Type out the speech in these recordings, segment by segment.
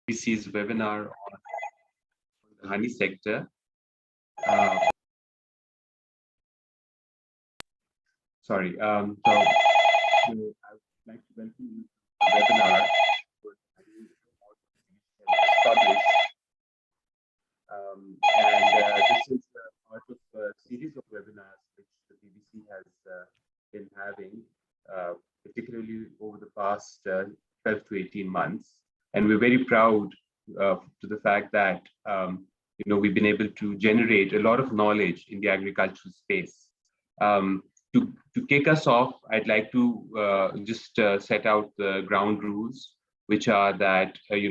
BBC's webinar on the honey sector. Sorry. So I would like to welcome you to the webinar published. And this is part of a series of webinars which the BBC has been having, particularly over the past 12 to 18 months. And we're very proud to the fact that we've been able to generate a lot of knowledge in the agricultural space. To kick us off, I'd like to just set out the ground rules, which are that we're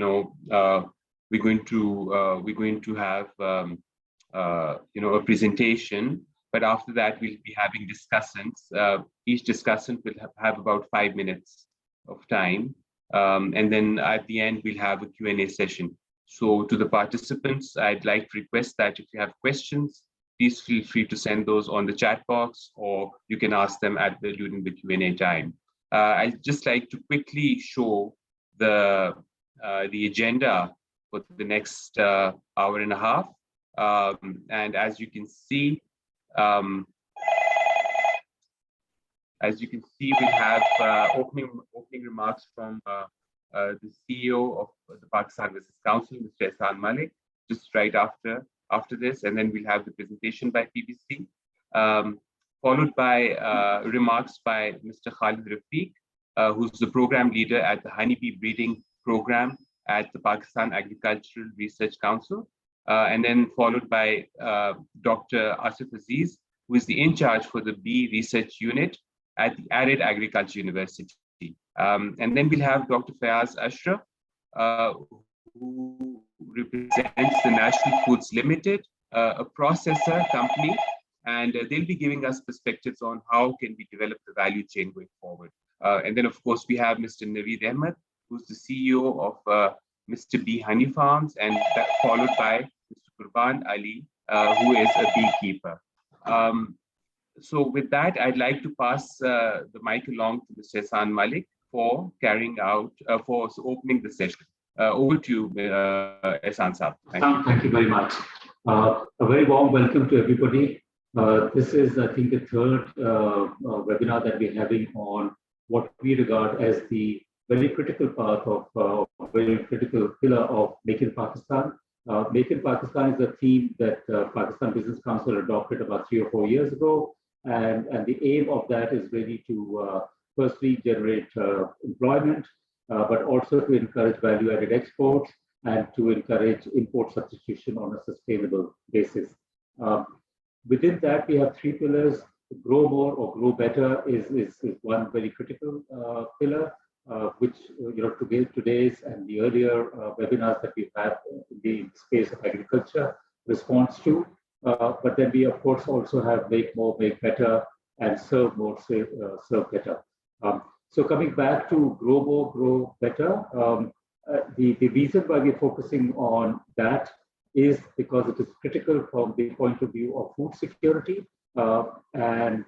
going to have a presentation, but after that we'll be having discussants. Each discussant will have about 5 minutes of time, and then at the end we'll have a Q&A session. So to the participants, I'd like to request that if you have questions, please feel free to send those on the chat box, or you can ask them during the Q&A time. I'd just like to quickly show the agenda for the next hour and a half. And as you can see, we have opening remarks from the CEO of the Pakistan Business Council, Mr. Ehsan Malik, just right after this, and then we'll have the presentation by BBC, followed by remarks by Mr. Khalid Rafiq, who's the program leader at the Honeybee Breeding Program at the Pakistan Agricultural Research Council, and then followed by Dr. Asif Aziz, who is the in charge for the bee research unit at the Arid Agriculture University. And then we'll have Dr. Fayaz Ashraf, who represents the National Foods Limited, a processor company, and they'll be giving us perspectives on how can we develop the value chain going forward. And then, of course, we have Mr. Naveed Ahmed, who's the CEO of Mr. Bee Honey Farms, and followed by Mr. Qurban Ali, who is a beekeeper. So with that, I'd like to pass the mic along to Mr. Ehsan Malik for carrying out, for opening the session. Over to you, Ehsan Saab. Thank you very much. A very warm welcome to everybody. This is, I think, the third webinar that we're having on what we regard as the very critical part of, very critical pillar of Make in Pakistan. Make in Pakistan is a theme that Pakistan Business Council adopted about 3 or 4 years ago. And the aim of that is really to firstly generate employment, but also to encourage value-added exports and to encourage import substitution on a sustainable basis. Within that, we have 3 pillars. Grow more or grow better is one very critical pillar, which today's and the earlier webinars that we've had in the space of agriculture responds to. But then we, of course, also have make more, make better, and serve more, serve better. So coming back to grow more, grow better, the reason why we're focusing on that is because it is critical from the point of view of food security, and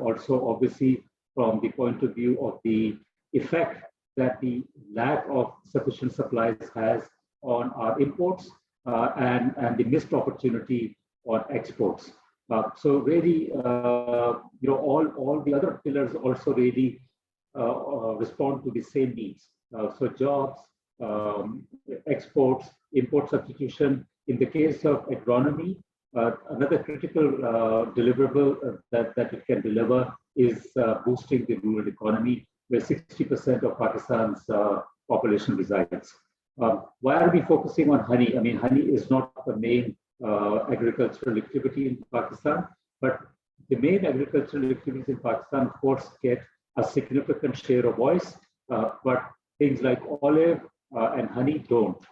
also obviously from the point of view of the effect that the lack of sufficient supplies has on our imports, and the missed opportunity on exports. So really, all the other pillars also really respond to the same needs. So jobs, exports, import substitution. In the case of agronomy, another critical deliverable that it can deliver is boosting the rural economy, where 60% of Pakistan's population resides. Why are we focusing on honey? I mean, honey is not the main agricultural activity in Pakistan, but the main agricultural activities in Pakistan, of course, get a significant share of voice, but things like olive and honey don't.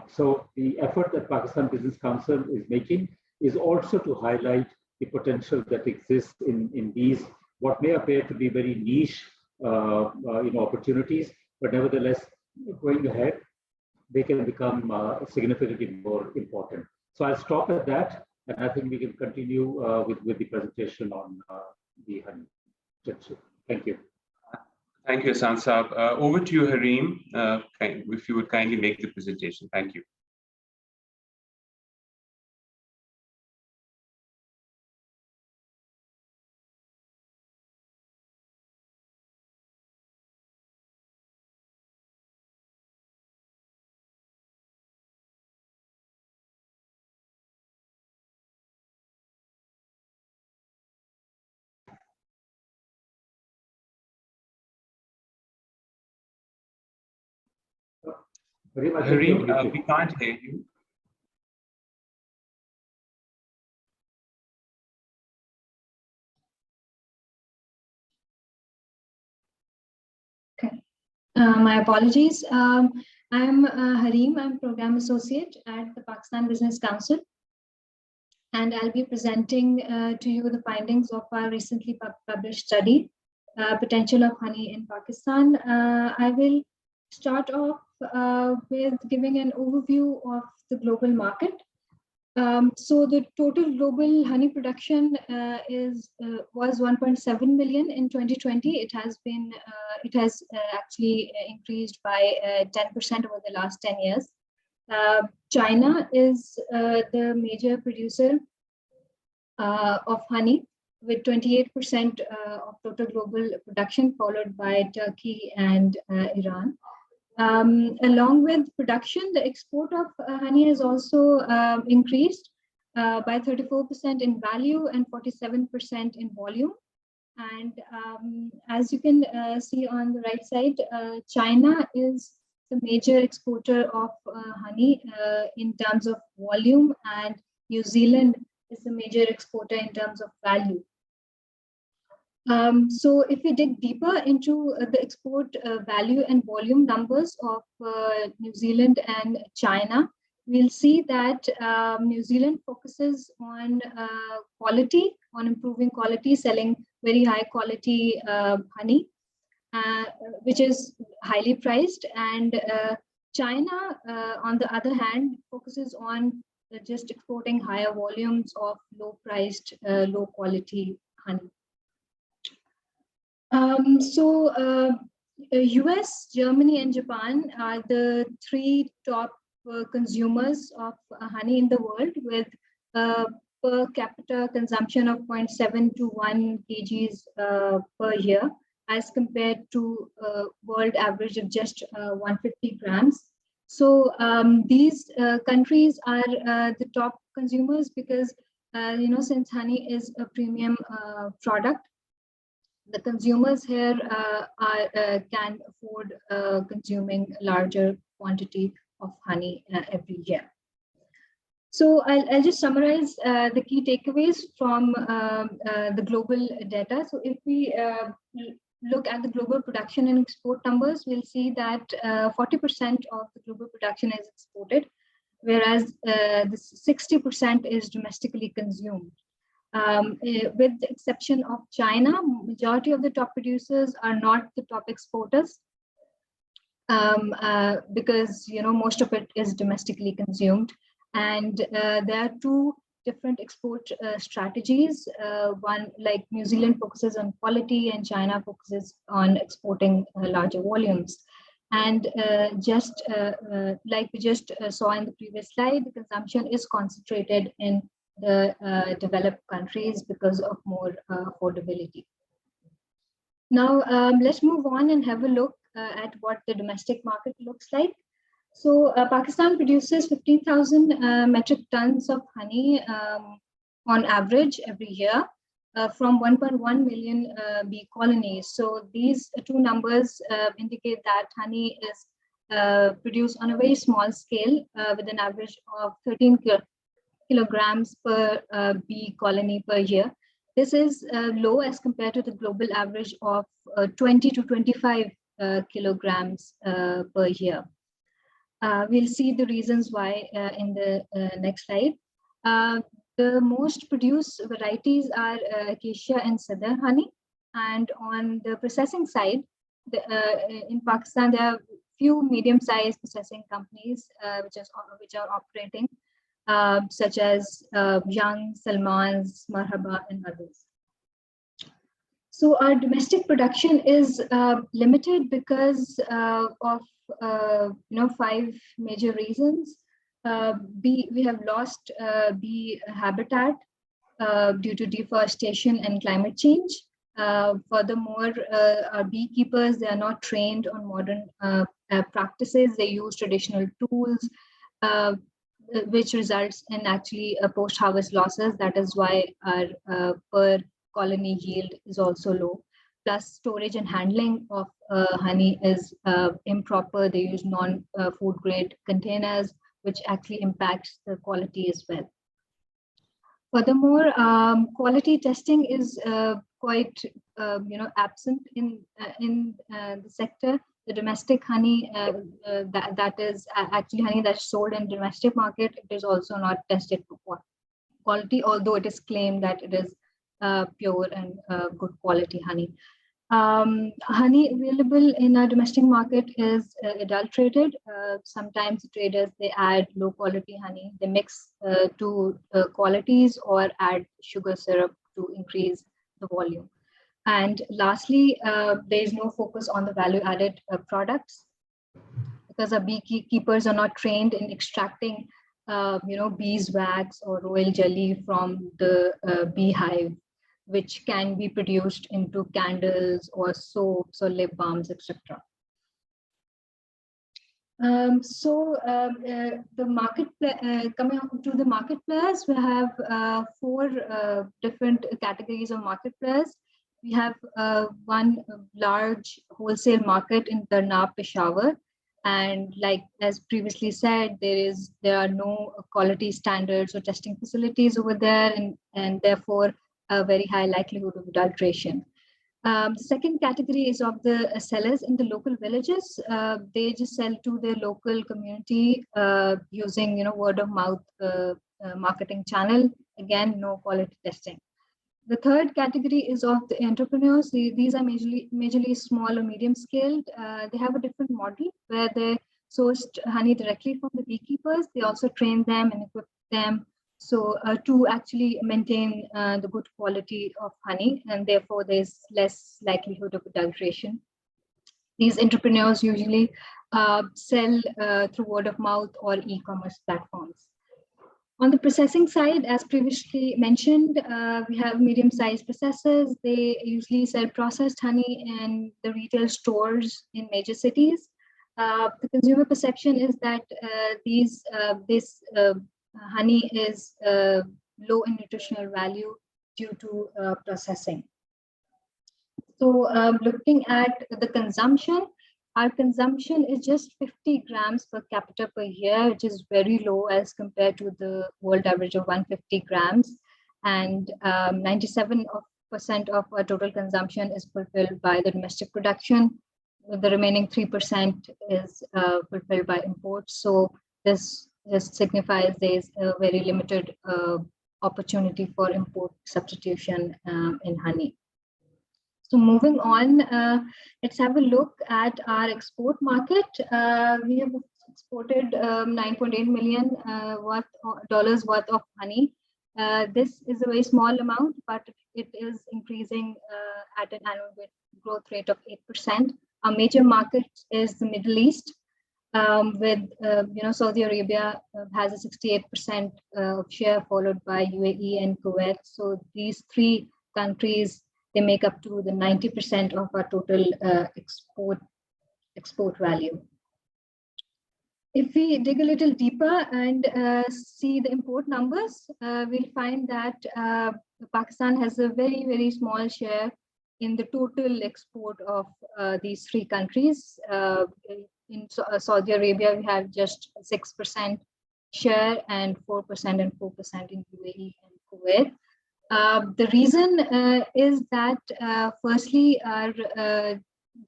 So the effort that Pakistan Business Council is making is also to highlight the potential that exists in these, what may appear to be very niche opportunities, but nevertheless, going ahead, they can become significantly more important. So I'll stop at that, and I think we can continue with the presentation on the honey. Thank you. Thank you, Hasan Saab. Over to you, Harim, if you would kindly make the presentation. Thank you. Harim, we can't hear you. Okay, my apologies. I'm Harim. I'm Program Associate at the Pakistan Business Council, and I'll be presenting to you the findings of our recently published study, Potential of Honey in Pakistan. I will start off with giving an overview of the global market. So the total global honey production was 1.7 million in 2020. It has actually increased by 10% over the last 10 years. China is the major producer of honey with 28% of total global production, followed by Turkey and Iran. Along with production, the export of honey has also increased by 34% in value and 47% in volume. And as you can see on the right side, China is the major exporter of honey in terms of volume, and New Zealand is the major exporter in terms of value. So if we dig deeper into the export value and volume numbers of New Zealand and China, we'll see that New Zealand focuses on quality, on improving quality, selling very high quality honey, which is highly priced. And China, on the other hand, focuses on just exporting higher volumes of low priced, low quality honey. US, Germany, and Japan are the three top consumers of honey in the world, with per capita consumption of 0.721 kgs per year, as compared to world average of just 150 grams. So these countries are the top consumers because, since honey is a premium product, the consumers here can afford consuming a larger quantity of honey every year. So I'll just summarize the key takeaways from the global data. So if we look at the global production and export numbers, we'll see that 40% of the global production is exported, whereas the 60% is domestically consumed. With the exception of China, majority of the top producers are not the top exporters because most of it is domestically consumed. And there are two different export strategies. One, like New Zealand focuses on quality and China focuses on exporting larger volumes. And just like we just saw in the previous slide, the consumption is concentrated in the developed countries because of more affordability. Now, let's move on and have a look at what the domestic market looks like. So Pakistan produces 15,000 metric tons of honey on average every year from 1.1 million bee colonies. So these two numbers indicate that honey is produced on a very small scale with an average of 13 kilograms per bee colony per year. This is low as compared to the global average of 20 to 25 kilograms per year. We'll see the reasons why in the next slide. The most produced varieties are acacia and Sadar honey. And on the processing side, in Pakistan, there are few medium-sized processing companies which are operating, such as Young, Salman's, Marhaba, and others. So our domestic production is limited because of five major reasons. We have lost bee habitat due to deforestation and climate change. Furthermore, our beekeepers, they are not trained on modern practices. They use traditional tools, uh, which results in actually post-harvest losses. That is why our per colony yield is also low. Plus, storage and handling of honey is improper. They use non-food grade containers, which actually impacts the quality as well. Furthermore, quality testing is quite absent in the sector. The domestic honey that is actually honey that's sold in domestic market, it is also not tested for quality, although it is claimed that it is pure and good quality honey. Honey available in our domestic market is adulterated. Sometimes traders, they add low quality honey, they mix two qualities or add sugar syrup to increase the volume. And lastly, there is no focus on the value added products, because our beekeepers are not trained in extracting beeswax or royal jelly from the beehive, which can be produced into candles or soaps or lip balms, etc. The market coming up to the market players, we have four different categories of market players. We have one large wholesale market in Tarnab, Peshawar, and like as previously said, there are no quality standards or testing facilities over there, and therefore a very high likelihood of adulteration. The second category is of the sellers in the local villages. They just sell to their local community using word of mouth marketing channel. Again, no quality testing. The third category is of the entrepreneurs. These are majorly small or medium scaled. They have a different model where they sourced honey directly from the beekeepers. They also train them and equip them to actually maintain the good quality of honey, and therefore there's less likelihood of adulteration. These entrepreneurs usually sell through word of mouth or e-commerce platforms. On the processing side, as previously mentioned, we have medium-sized processors. They usually sell processed honey in the retail stores in major cities. The consumer perception is that this honey is low in nutritional value due to processing. So looking at the consumption, our consumption is just 50 grams per capita per year, which is very low as compared to the world average of 150 grams. And 97% of our total consumption is fulfilled by the domestic production. The remaining 3% is fulfilled by imports. So this signifies there is a very limited opportunity for import substitution in honey. So moving on, let's have a look at our export market. We have exported $9.8 million worth of honey. This is a very small amount, but it is increasing at an annual growth rate of 8%. Our major market is the Middle East, with Saudi Arabia has a 68% share, followed by UAE and Kuwait. So these three countries, they make up to the 90% of our total export value. If we dig a little deeper and see the import numbers, we'll find that Pakistan has a very, very small share in the total export of these three countries. In Saudi Arabia, we have just 6% share and 4% and 4% in UAE and Kuwait. The reason is that, firstly, the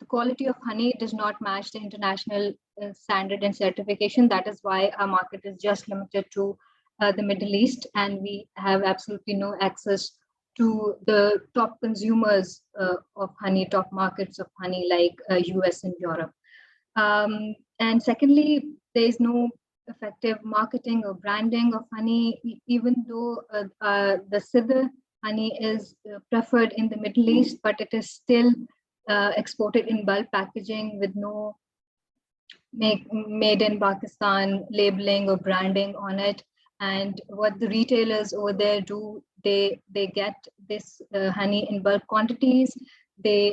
quality of honey does not match the international standard and certification. That is why our market is just limited to the Middle East, and we have absolutely no access to the top consumers of honey, top markets of honey like US and Europe. And secondly, there is no effective marketing or branding of honey, even though the Sidr honey is preferred in the Middle East, but it is still exported in bulk packaging with no made in Pakistan labeling or branding on it. And what the retailers over there do, they get this honey in bulk quantities. They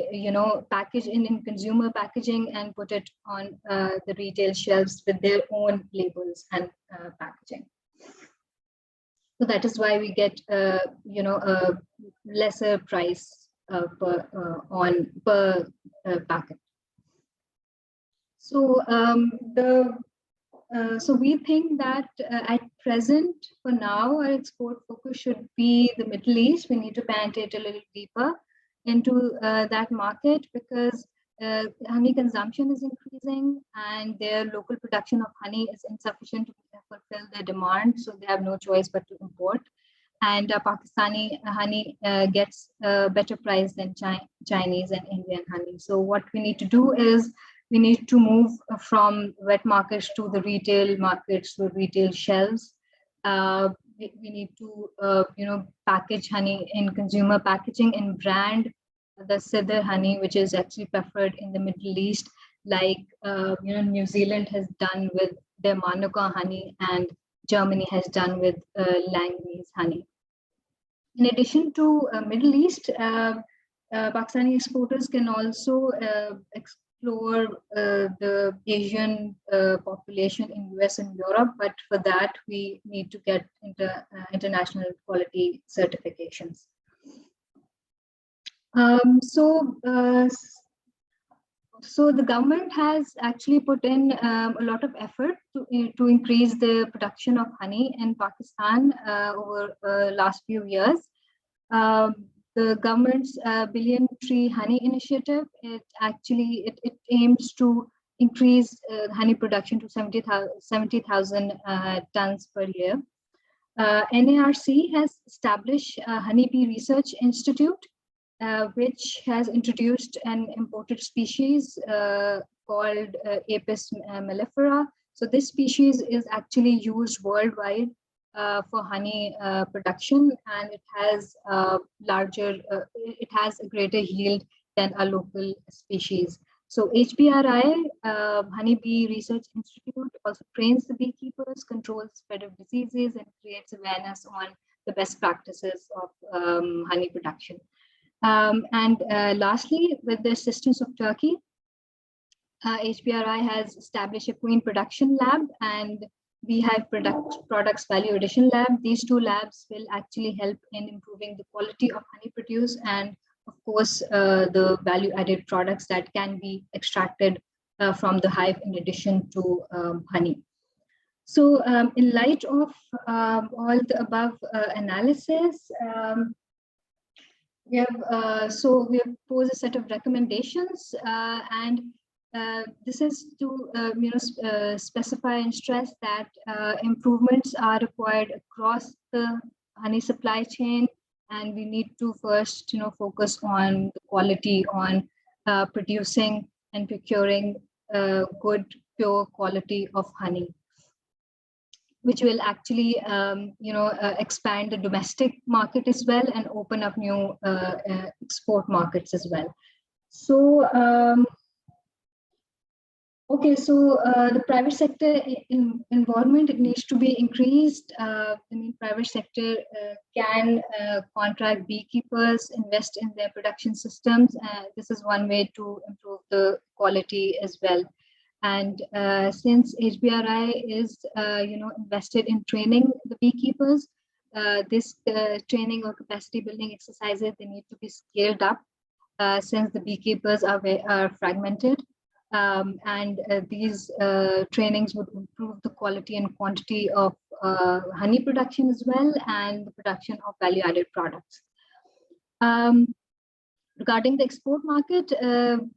package in consumer packaging and put it on the retail shelves with their own labels and packaging. So that is why we get a lesser price per packet. So so we think that at present, for now, our export focus should be the Middle East. We need to penetrate a little deeper into that market because honey consumption is increasing and their local production of honey is insufficient to fulfill their demand. So they have no choice but to import. And Pakistani honey gets a better price than Chinese and Indian honey. So what we need to do is we need to move from wet markets to the retail markets, to retail shelves. We need to, package honey in consumer packaging and brand the Sidr honey, which is actually preferred in the Middle East, like New Zealand has done with their Manuka honey, and Germany has done with Langnese honey. In addition to Middle East, Pakistani exporters can also explore the Asian population in US and Europe, but for that we need to get international quality certifications. So the government has actually put in a lot of effort to increase the production of honey in Pakistan over last few years. The government's Billion Tree Honey Initiative, it aims to increase honey production to 70,000 tons per year. NARC has established a Honeybee Research Institute, which has introduced an imported species called Apis mellifera. So this species is actually used worldwide for honey production, and it has it has a greater yield than a local species. So HBRI, Honeybee Research Institute, also trains the beekeepers, controls spread of diseases, and creates awareness on the best practices of honey production. Lastly, with the assistance of Turkey, HBRI has established a queen production lab, and we have products value addition lab. These two labs will actually help in improving the quality of honey produced, and of course, the value added products that can be extracted from the hive in addition to honey. So in light of all the above analysis, we have posed a set of recommendations, and this is to specify and stress that improvements are required across the honey supply chain, and we need to first focus on the quality, on producing and procuring good pure quality of honey, which will actually expand the domestic market as well and open up new export markets as well. So the private sector involvement, it needs to be increased. Private sector can contract beekeepers, invest in their production systems. This is one way to improve the quality as well. And since HBRI is invested in training the beekeepers, this training or capacity building exercises, they need to be scaled up since the beekeepers are fragmented. These trainings would improve the quality and quantity of honey production as well, and the production of value-added products. Regarding the export market, the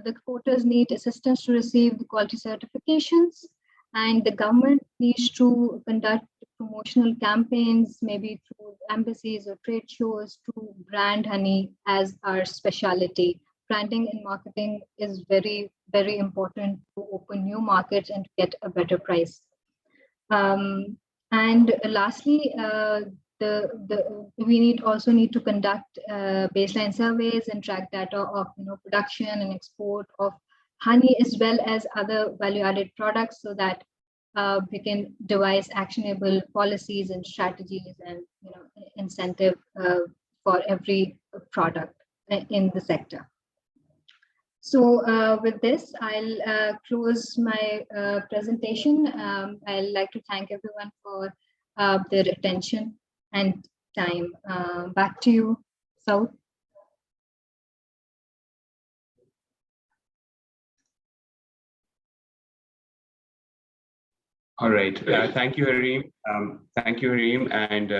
exporters need assistance to receive the quality certifications, and the government needs to conduct promotional campaigns, maybe through embassies or trade shows, to brand honey as our specialty. Branding and marketing is very, very important to open new markets and get a better price. And lastly, we also need to conduct baseline surveys and track data of production and export of honey as well as other value-added products, so that we can devise actionable policies and strategies and incentive for every product in the sector. So with this, I'll close my presentation. I'd like to thank everyone for their attention and time. Back to you, Saud. All right. Thank you, Harim. Thank you, Harim, and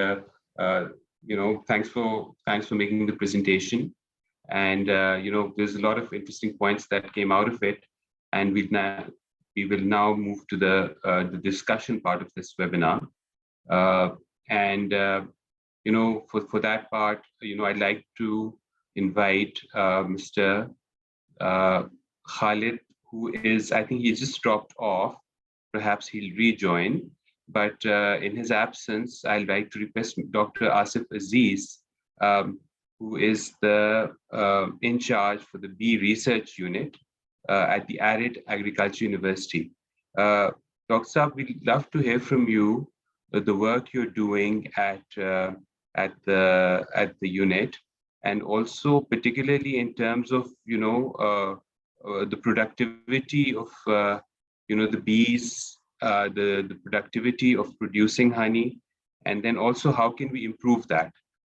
thanks for making the presentation. And there's a lot of interesting points that came out of it, and we will now move to the discussion part of this webinar. For that part, I'd like to invite Mr. Khalid, who is, I think he just dropped off. Perhaps he'll rejoin, but in his absence, I'd like to request Dr. Asif Aziz, who is the in charge for the bee research unit at the Arid Agriculture University. Dr. Saab, we'd love to hear from you the work you're doing at the unit, and also particularly in terms of the productivity of the bees, the productivity of producing honey, and then also how can we improve that.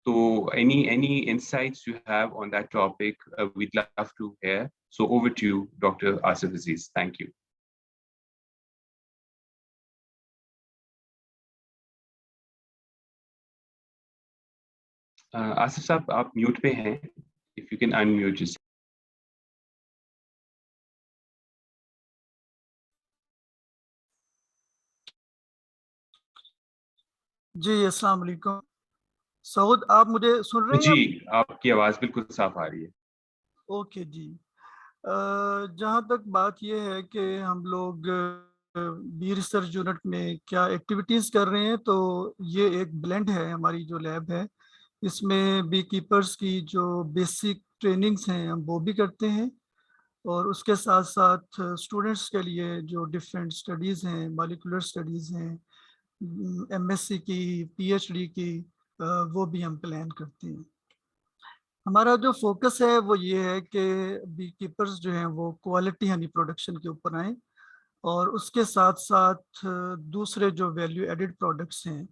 So any insights you have on that topic, we'd love to hear. So over to you, Dr. Asif Aziz. Thank you. Asif साहब, आप mute पे हैं. If you can unmute yourself. जी, अस्सलाम वालेकुम. सऊद, आप मुझे सुन रहे हैं? जी, आपकी आवाज बिल्कुल साफ आ रही है. ओके जी. जहाँ तक बात ये है कि हम लोग बी रिसर्च यूनिट में क्या एक्टिविटीज़ कर रहे हैं, तो ये एक ब्लेंड है. हमारी जो लैब है इसमें बी कीपर्स की जो बेसिक ट्रेनिंग्स हैं हम वो भी करते हैं, और उसके साथ साथ स्टूडेंट्स के लिए जो डिफरेंट स्टडीज़ हैं, मॉलिक्यूलर स्टडीज़ हैं, एमएससी की, पीएचडी की, वो भी हम प्लान करते हैं. हमारा जो फोकस है वो ये है कि बी कीपर्स जो हैं वो क्वालिटी हनी प्रोडक्शन के ऊपर आएँ, और उसके साथ साथ दूसरे जो वैल्यू एडिड प्रोडक्ट्स हैं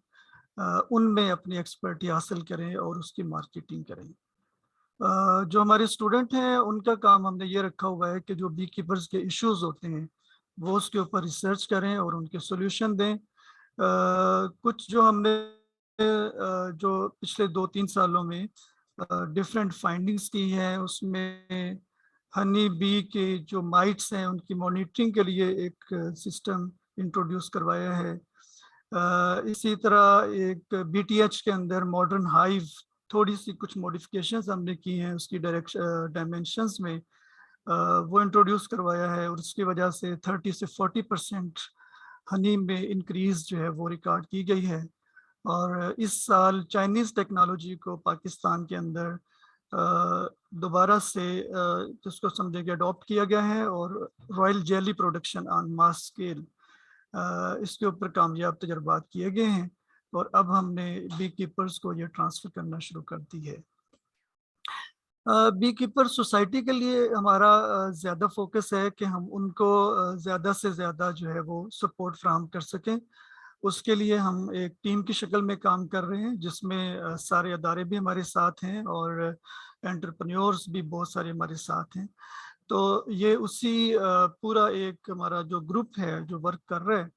उनमें अपनी एक्सपर्टी हासिल करें और उसकी मार्केटिंग करें. जो हमारे स्टूडेंट हैं उनका काम हमने ये रखा हुआ है कि जो बी कीपर्स के इश्यूज होते हैं वो उसके ऊपर रिसर्च करें और उनके सॉल्यूशन दें. कुछ जो हमने जो पिछले 2-3 सालों में डिफरेंट फाइंडिंग्स की हैं, उसमें हनी बी के जो माइट्स हैं उनकी मॉनिटरिंग के लिए एक सिस्टम इंट्रोड्यूस करवाया है. इसी तरह एक बीटीएच के अंदर मॉडर्न हाइव थोड़ी सी कुछ मॉडिफिकेशंस हमने की हैं उसकी डायमेंशंस में, वो इंट्रोड्यूस करवाया है, और उसकी वजह से 30 से 40% हनी में इंक्रीज जो है वो रिकॉर्ड की गई है. और इस साल चाइनीज़ टेक्नोलॉजी को पाकिस्तान के अंदर दोबारा से जिसको समझे कि अडॉप्ट किया गया है, और royal jelly production on mass scale इसके ऊपर कामयाब तजर्बात किए गए हैं, और अब हमने बी कीपर्स को ये ट्रांसफ़र करना शुरू कर दी है. बी कीपर सोसाइटी के लिए हमारा ज़्यादा फोकस है कि हम उनको ज़्यादा से ज़्यादा जो है वो सपोर्ट फ्राहम कर सकें. उसके लिए हम एक टीम की शक्ल में काम कर रहे हैं, जिसमें सारे अदारे भी हमारे साथ हैं और एंटरप्रेन्योर्स भी बहुत सारे हमारे साथ हैं. तो ये उसी पूरा एक हमारा जो ग्रुप है जो वर्क कर रहा है,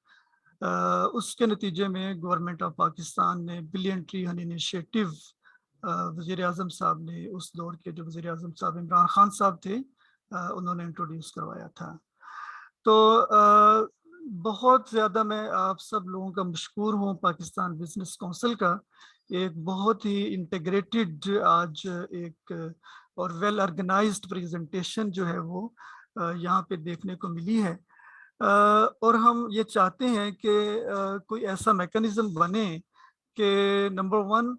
उसके नतीजे में गवर्नमेंट ऑफ पाकिस्तान ने बिलियन ट्री हनी इनिशिएटिव वज़ीर आज़म साहब ने, उस दौर के जो वज़ीर आज़म साहब इमरान खान साहब थे, उन्होंने इंट्रोड्यूस करवाया था. तो बहुत ज़्यादा मैं आप सब लोगों का मशकूर हूँ पाकिस्तान बिजनेस काउंसिल का. एक बहुत ही इंटीग्रेटेड आज एक और वेल ऑर्गेनाइज्ड प्रेजेंटेशन जो है वो यहाँ पे देखने को मिली है, और हम ये चाहते हैं कि कोई ऐसा मैकेनिज्म बने कि नंबर 1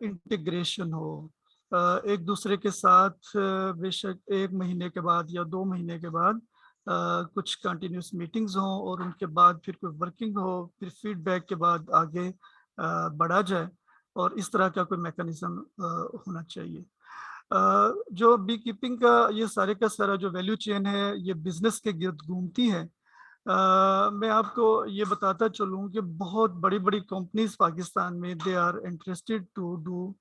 इंटीग्रेशन हो, एक दूसरे के साथ बेशक 1 महीने के बाद या 2 महीने के बाद कुछ कंटिन्यूस मीटिंग्स हों और उनके बाद फिर कोई वर्किंग हो, फिर फीडबैक के बाद आगे बढ़ा जाए, और इस तरह का कोई मैकेनिज्म होना चाहिए। जो बी कीपिंग का ये सारे का सारा जो वैल्यू चेन है, ये बिजनेस के गिर्द घूमती है। मैं आपको ये बताता चलूँ कि बहुत बड़ी बड़ी कंपनीज पाकिस्तान में they are interested to do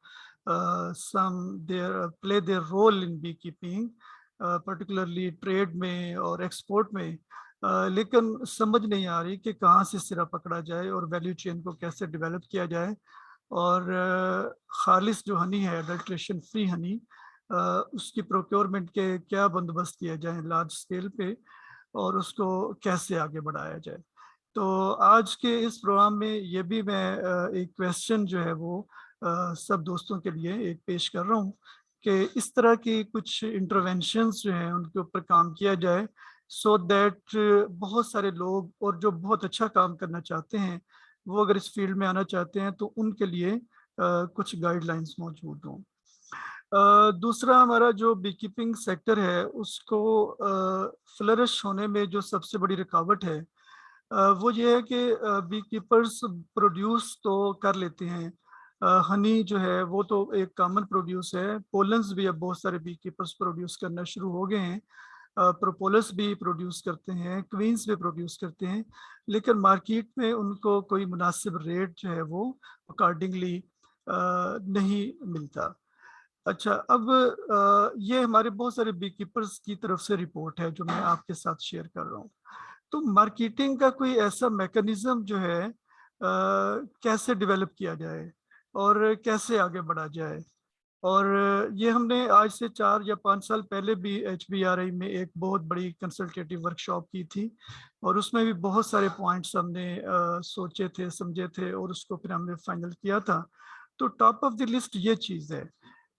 some their play their role in beekeeping, particularly trade में और एक्सपोर्ट में, लेकिन समझ नहीं आ रही कि कहाँ से सिरा पकड़ा जाए और वैल्यू चेन को कैसे डेवलप किया जाए, और खालिस जो हनी है, अडल्ट्रेशन फ्री हनी, उसकी प्रोक्योरमेंट के क्या बंदोबस्त किया जाए लार्ज स्केल पे, और उसको कैसे आगे बढ़ाया जाए। तो आज के इस प्रोग्राम में ये भी मैं एक क्वेश्चन जो है वो सब दोस्तों के लिए एक पेश कर रहा हूँ कि इस तरह की कुछ इंटरवेंशंस जो हैं उनके ऊपर काम किया जाए, सो दैट बहुत सारे लोग और जो बहुत अच्छा काम करना चाहते हैं वो अगर इस फील्ड में आना चाहते हैं तो उनके लिए कुछ गाइडलाइंस मौजूद हों। दूसरा, हमारा जो बी कीपिंग सेक्टर है उसको फ्लरिश होने में जो सबसे बड़ी रुकावट है वो ये है कि बी कीपर्स प्रोड्यूस तो कर लेते हैं, हनी जो है वो तो एक कॉमन प्रोड्यूस है, पोलन्स भी अब बहुत सारे बी कीपर्स प्रोड्यूस करना शुरू हो गए हैं, प्रोपोलस भी प्रोड्यूस करते हैं, क्वींस भी प्रोड्यूस करते हैं, लेकिन मार्केट में उनको कोई मुनासिब रेट जो है वो अकॉर्डिंगली नहीं मिलता। अच्छा, अब ये हमारे बहुत सारे बी कीपर्स की तरफ से रिपोर्ट है जो मैं आपके साथ शेयर कर रहा हूँ। तो मार्केटिंग का कोई ऐसा मैकेनिज्म जो है कैसे डेवलप किया जाए और कैसे आगे बढ़ा जाए, और ये हमने आज से 4 या 5 साल पहले भी HBRI में एक बहुत बड़ी कंसल्टेटिव वर्कशॉप की थी, और उसमें भी बहुत सारे पॉइंट्स हमने सोचे थे, समझे थे, और उसको फिर हमने फाइनल किया था। तो टॉप ऑफ द लिस्ट ये चीज़ है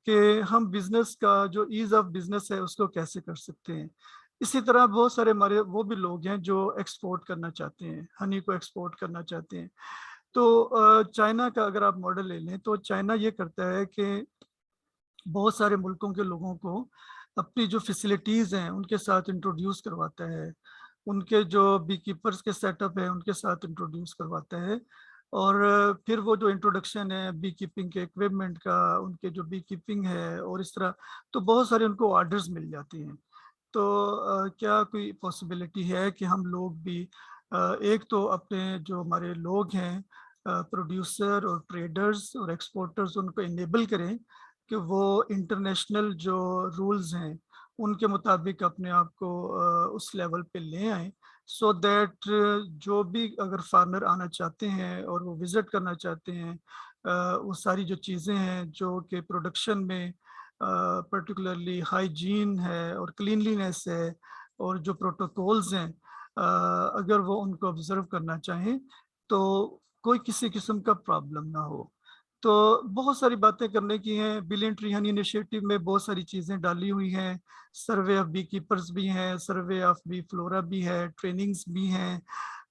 कि हम बिजनेस का जो ईज ऑफ बिजनेस है उसको कैसे कर सकते हैं। इसी तरह बहुत सारे हमारे वो भी लोग हैं जो एक्सपोर्ट करना चाहते हैं, हनी को एक्सपोर्ट करना चाहते हैं। तो चाइना का अगर आप मॉडल ले लें तो चाइना ये करता है कि बहुत सारे मुल्कों के लोगों को अपनी जो फैसिलिटीज़ हैं उनके साथ इंट्रोड्यूस करवाता है, उनके जो बी कीपर्स के सेटअप है उनके साथ इंट्रोड्यूस करवाता है, और फिर वो जो इंट्रोडक्शन है बी कीपिंग के इक्विपमेंट का, उनके जो बी कीपिंग है और इस तरह, तो बहुत सारे उनको ऑर्डर्स मिल जाती हैं। तो क्या कोई पॉसिबिलिटी है कि हम लोग भी एक तो अपने जो हमारे लोग हैं प्रोड्यूसर और ट्रेडर्स और एक्सपोर्टर्स, उनको इनेबल करें कि वो इंटरनेशनल जो रूल्स हैं उनके मुताबिक अपने आप को उस लेवल पे ले आए, सो दैट जो भी अगर फार्मर आना चाहते हैं और वो विजिट करना चाहते हैं, वो सारी जो चीज़ें हैं जो कि प्रोडक्शन में पर्टिकुलरली हाइजीन है और क्लीनलीनेस है और जो प्रोटोकॉल्स हैं, अगर वो उनको ऑब्जर्व करना चाहें तो कोई किसी किस्म का प्रॉब्लम ना हो। तो बहुत सारी बातें करने की हैं। बिलियन ट्री हनी इनिशिएटिव में बहुत सारी चीज़ें डाली हुई हैं, सर्वे ऑफ बी कीपर्स भी हैं, सर्वे ऑफ बी फ्लोरा भी है, ट्रेनिंग्स भी हैं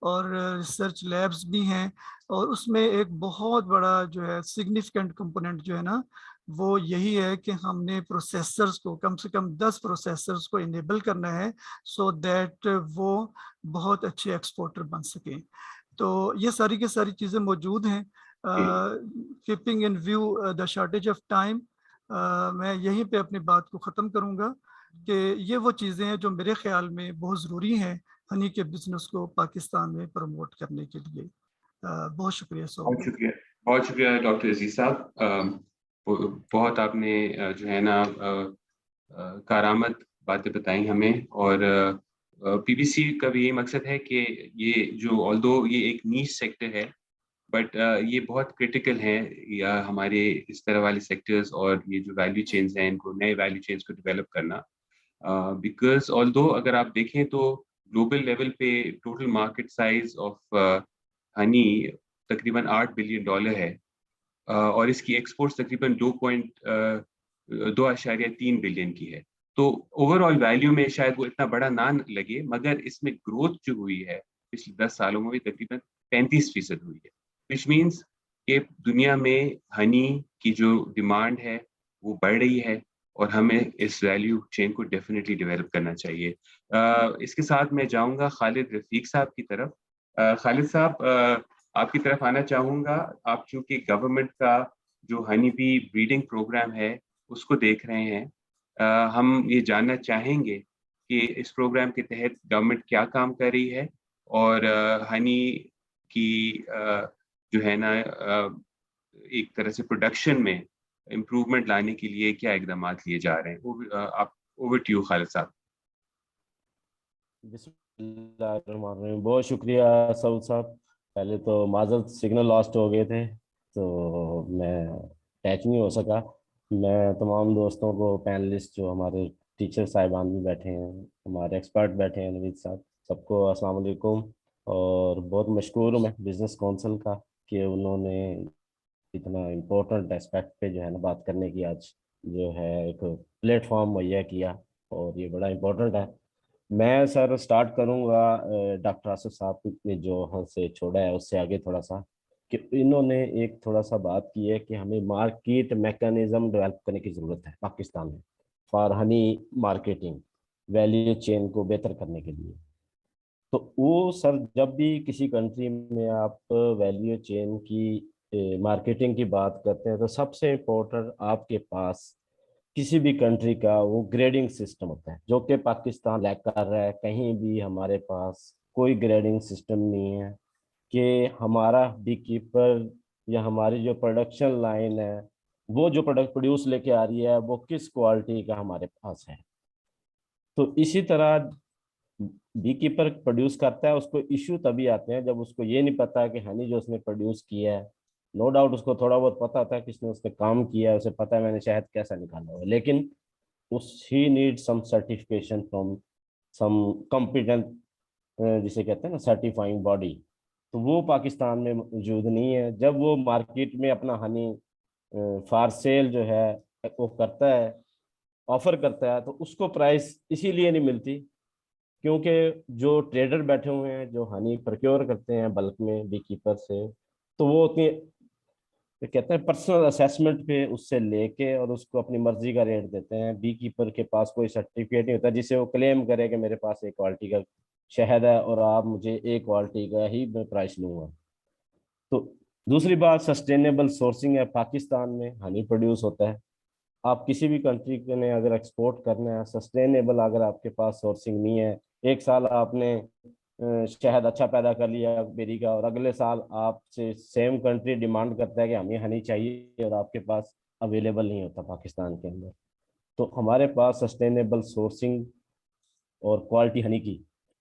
और रिसर्च लैब्स भी हैं, और उसमें एक बहुत बड़ा जो है सिग्निफिकेंट कंपोनेंट जो है ना वो यही है कि हमने प्रोसेसर्स को कम से कम 10 प्रोसेसर्स को इनेबल करना है, सो दैट वो बहुत अच्छे एक्सपोर्टर बन सकें। तो ये सारी की सारी चीज़ें मौजूद हैं। Keeping in view the shortage of time, मैं यहीं पे अपनी बात को ख़त्म करूंगा कि ये वो चीज़ें हैं जो मेरे ख्याल में बहुत ज़रूरी हैं हनी के बिजनेस को पाकिस्तान में प्रमोट करने के लिए। बहुत शुक्रिया बहुत शुक्रिया, बहुत शुक्रिया डॉक्टर अजीज साहब। बहुत आपने जो है ना कारामद बातें बताई हमें, और पीबीसी का भी यही मकसद है कि ये जो ऑल्दो ये एक नीश सेक्टर है, बट ये बहुत क्रिटिकल है, या हमारे इस तरह वाले सेक्टर्स और ये जो वैल्यू चेन्स हैं इनको, नए वैल्यू चेन्स को डेवलप करना, बिकॉज ऑल्दो अगर आप देखें तो ग्लोबल लेवल पे total market size of honey तकरीबन $8 बिलियन है, और इसकी एक्सपोर्ट्स तकरीबन 2.3 बिलियन की है। तो ओवरऑल वैल्यू में शायद वो इतना बड़ा ना लगे, मगर इसमें ग्रोथ जो हुई है पिछले 10 सालों में भी तकरीबन 35% हुई है, विच मीन्स कि दुनिया में हनी की जो डिमांड है वो बढ़ रही है और हमें इस वैल्यू चेन को डेफिनेटली डेवलप करना चाहिए। इसके साथ मैं जाऊँगा खालिद रफ़ीक साहब की तरफ। खालिद साहब, आपकी तरफ आना चाहूँगा। आप चूँकि गवर्नमेंट का जो हनी बी ब्रीडिंग प्रोग्राम है, उसको देख रहे हैं। हम ये जानना चाहेंगे कि इस प्रोग्राम के तहत गवर्नमेंट क्या काम कर रही है और हनी की जो है ना एक तरह से प्रोडक्शन में इम्प्रूवमेंट लाने के लिए क्या इक़दामात लिए जा रहे हैं? आप ओवर टू यू खालिद साहब। बिस्मिल्लाहिर्रहमानिर्रहीम। बहुत शुक्रिया सऊद साहब। पहले तो माजरत सिग्नल लॉस्ट हो गए थे तो मैं अटैच नहीं हो सका। मैं तमाम दोस्तों को, पैनलिस्ट जो हमारे टीचर साहिबान भी बैठे हैं, हमारे एक्सपर्ट बैठे हैं, नवीद साहब, सबको अस्सलाम वालेकुम। और बहुत मशकूर हूँ मैं बिजनेस काउंसिल का कि उन्होंने इतना इम्पोर्टेंट एस्पेक्ट पे जो है ना बात करने की आज जो है एक प्लेटफॉर्म मुहैया किया, और ये बड़ा इम्पोर्टेंट है। मैं सर स्टार्ट करूंगा डॉक्टर आसिफ साहब ने जो हमसे छोड़ा है उससे आगे थोड़ा सा, कि इन्होंने एक थोड़ा सा बात की है कि हमें मार्केट मैकेनिज्म डेवलप करने की ज़रूरत है पाकिस्तान में for Honey marketing, value chain को बेहतर करने के लिए। तो वो सर जब भी किसी कंट्री में आप वैल्यू चेन की मार्केटिंग की बात करते हैं तो सबसे इम्पोर्टेंट आपके पास किसी भी कंट्री का वो ग्रेडिंग सिस्टम होता है, जो कि पाकिस्तान लैक कर रहा है। कहीं भी हमारे पास कोई ग्रेडिंग सिस्टम नहीं है कि हमारा बी कीपर या हमारी जो प्रोडक्शन लाइन है वो जो प्रोडक्ट प्रोड्यूस लेके आ रही है वो किस क्वालिटी का हमारे पास है। तो इसी तरह बी कीपर प्रोड्यूस करता है, उसको इश्यू तभी आते हैं जब उसको ये नहीं पता कि हनी जो उसने प्रोड्यूस किया है, नो डाउट उसको थोड़ा बहुत पता होता है किसने उसने काम किया है, उसे पता है मैंने शहद कैसा निकाला हुआ है, लेकिन उस he need some certification from some competent, जिसे कहते हैं ना सर्टिफाइंग बॉडी। तो वो पाकिस्तान में मौजूद नहीं है। जब वो मार्केट में अपना हनी फॉर सेल जो है वो करता है, ऑफर करता है, तो उसको प्राइस इसीलिए नहीं मिलती क्योंकि जो ट्रेडर बैठे हुए हैं जो हनी प्रोक्योर करते हैं बल्क में बी कीपर से, तो वो उतनी कहते हैं पर्सनल असेसमेंट पे उससे लेके और उसको अपनी मर्जी का रेट देते हैं। बी कीपर के पास कोई सर्टिफिकेट नहीं होता जिसे वो क्लेम करे कि मेरे पास एक क्वालिटी का शहद है और आप मुझे एक क्वालिटी का ही मैं प्राइस लूंगा। तो दूसरी बात सस्टेनेबल सोर्सिंग है। पाकिस्तान में हनी प्रोड्यूस होता है, आप किसी भी कंट्री के ने अगर एक्सपोर्ट करना है सस्टेनेबल, अगर आपके पास सोर्सिंग नहीं है, एक साल आपने शहद अच्छा पैदा कर लिया बेरी का और अगले साल आपसे सेम कंट्री डिमांड करता है कि हमें हनी चाहिए और आपके पास अवेलेबल नहीं होता पाकिस्तान के अंदर। तो हमारे पास सस्टेनेबल सोर्सिंग और क्वालिटी हनी की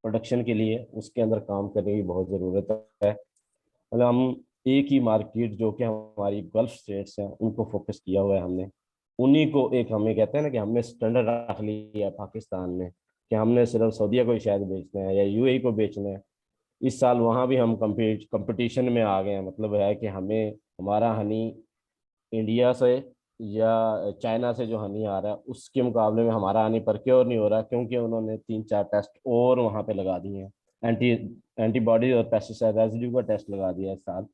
प्रोडक्शन के लिए उसके अंदर काम करने की बहुत ज़रूरत है। मतलब हम एक ही मार्केट जो कि हमारी गल्फ स्टेट्स हैं उनको फोकस किया हुआ है हमने, उन्हीं को एक हमें कहते हैं ना कि हमने स्टैंडर्ड रख लिया है पाकिस्तान में कि हमने सिर्फ सऊदीया को ही शायद बेचना है या यूएई को बेचना है। इस साल वहाँ भी हम कंपटीशन में आ गए हैं। मतलब है कि हमें हमारा हनी इंडिया से या चाइना से जो हनी आ रहा है उसके मुकाबले में हमारा हनी प्रोक्योर नहीं हो रहा क्योंकि उन्होंने 3-4 टेस्ट और वहाँ पे लगा दिए हैं, एंटीबॉडी और पेस्टिसाइड रेजिड्यू का टेस्ट लगा दिया है इस साल।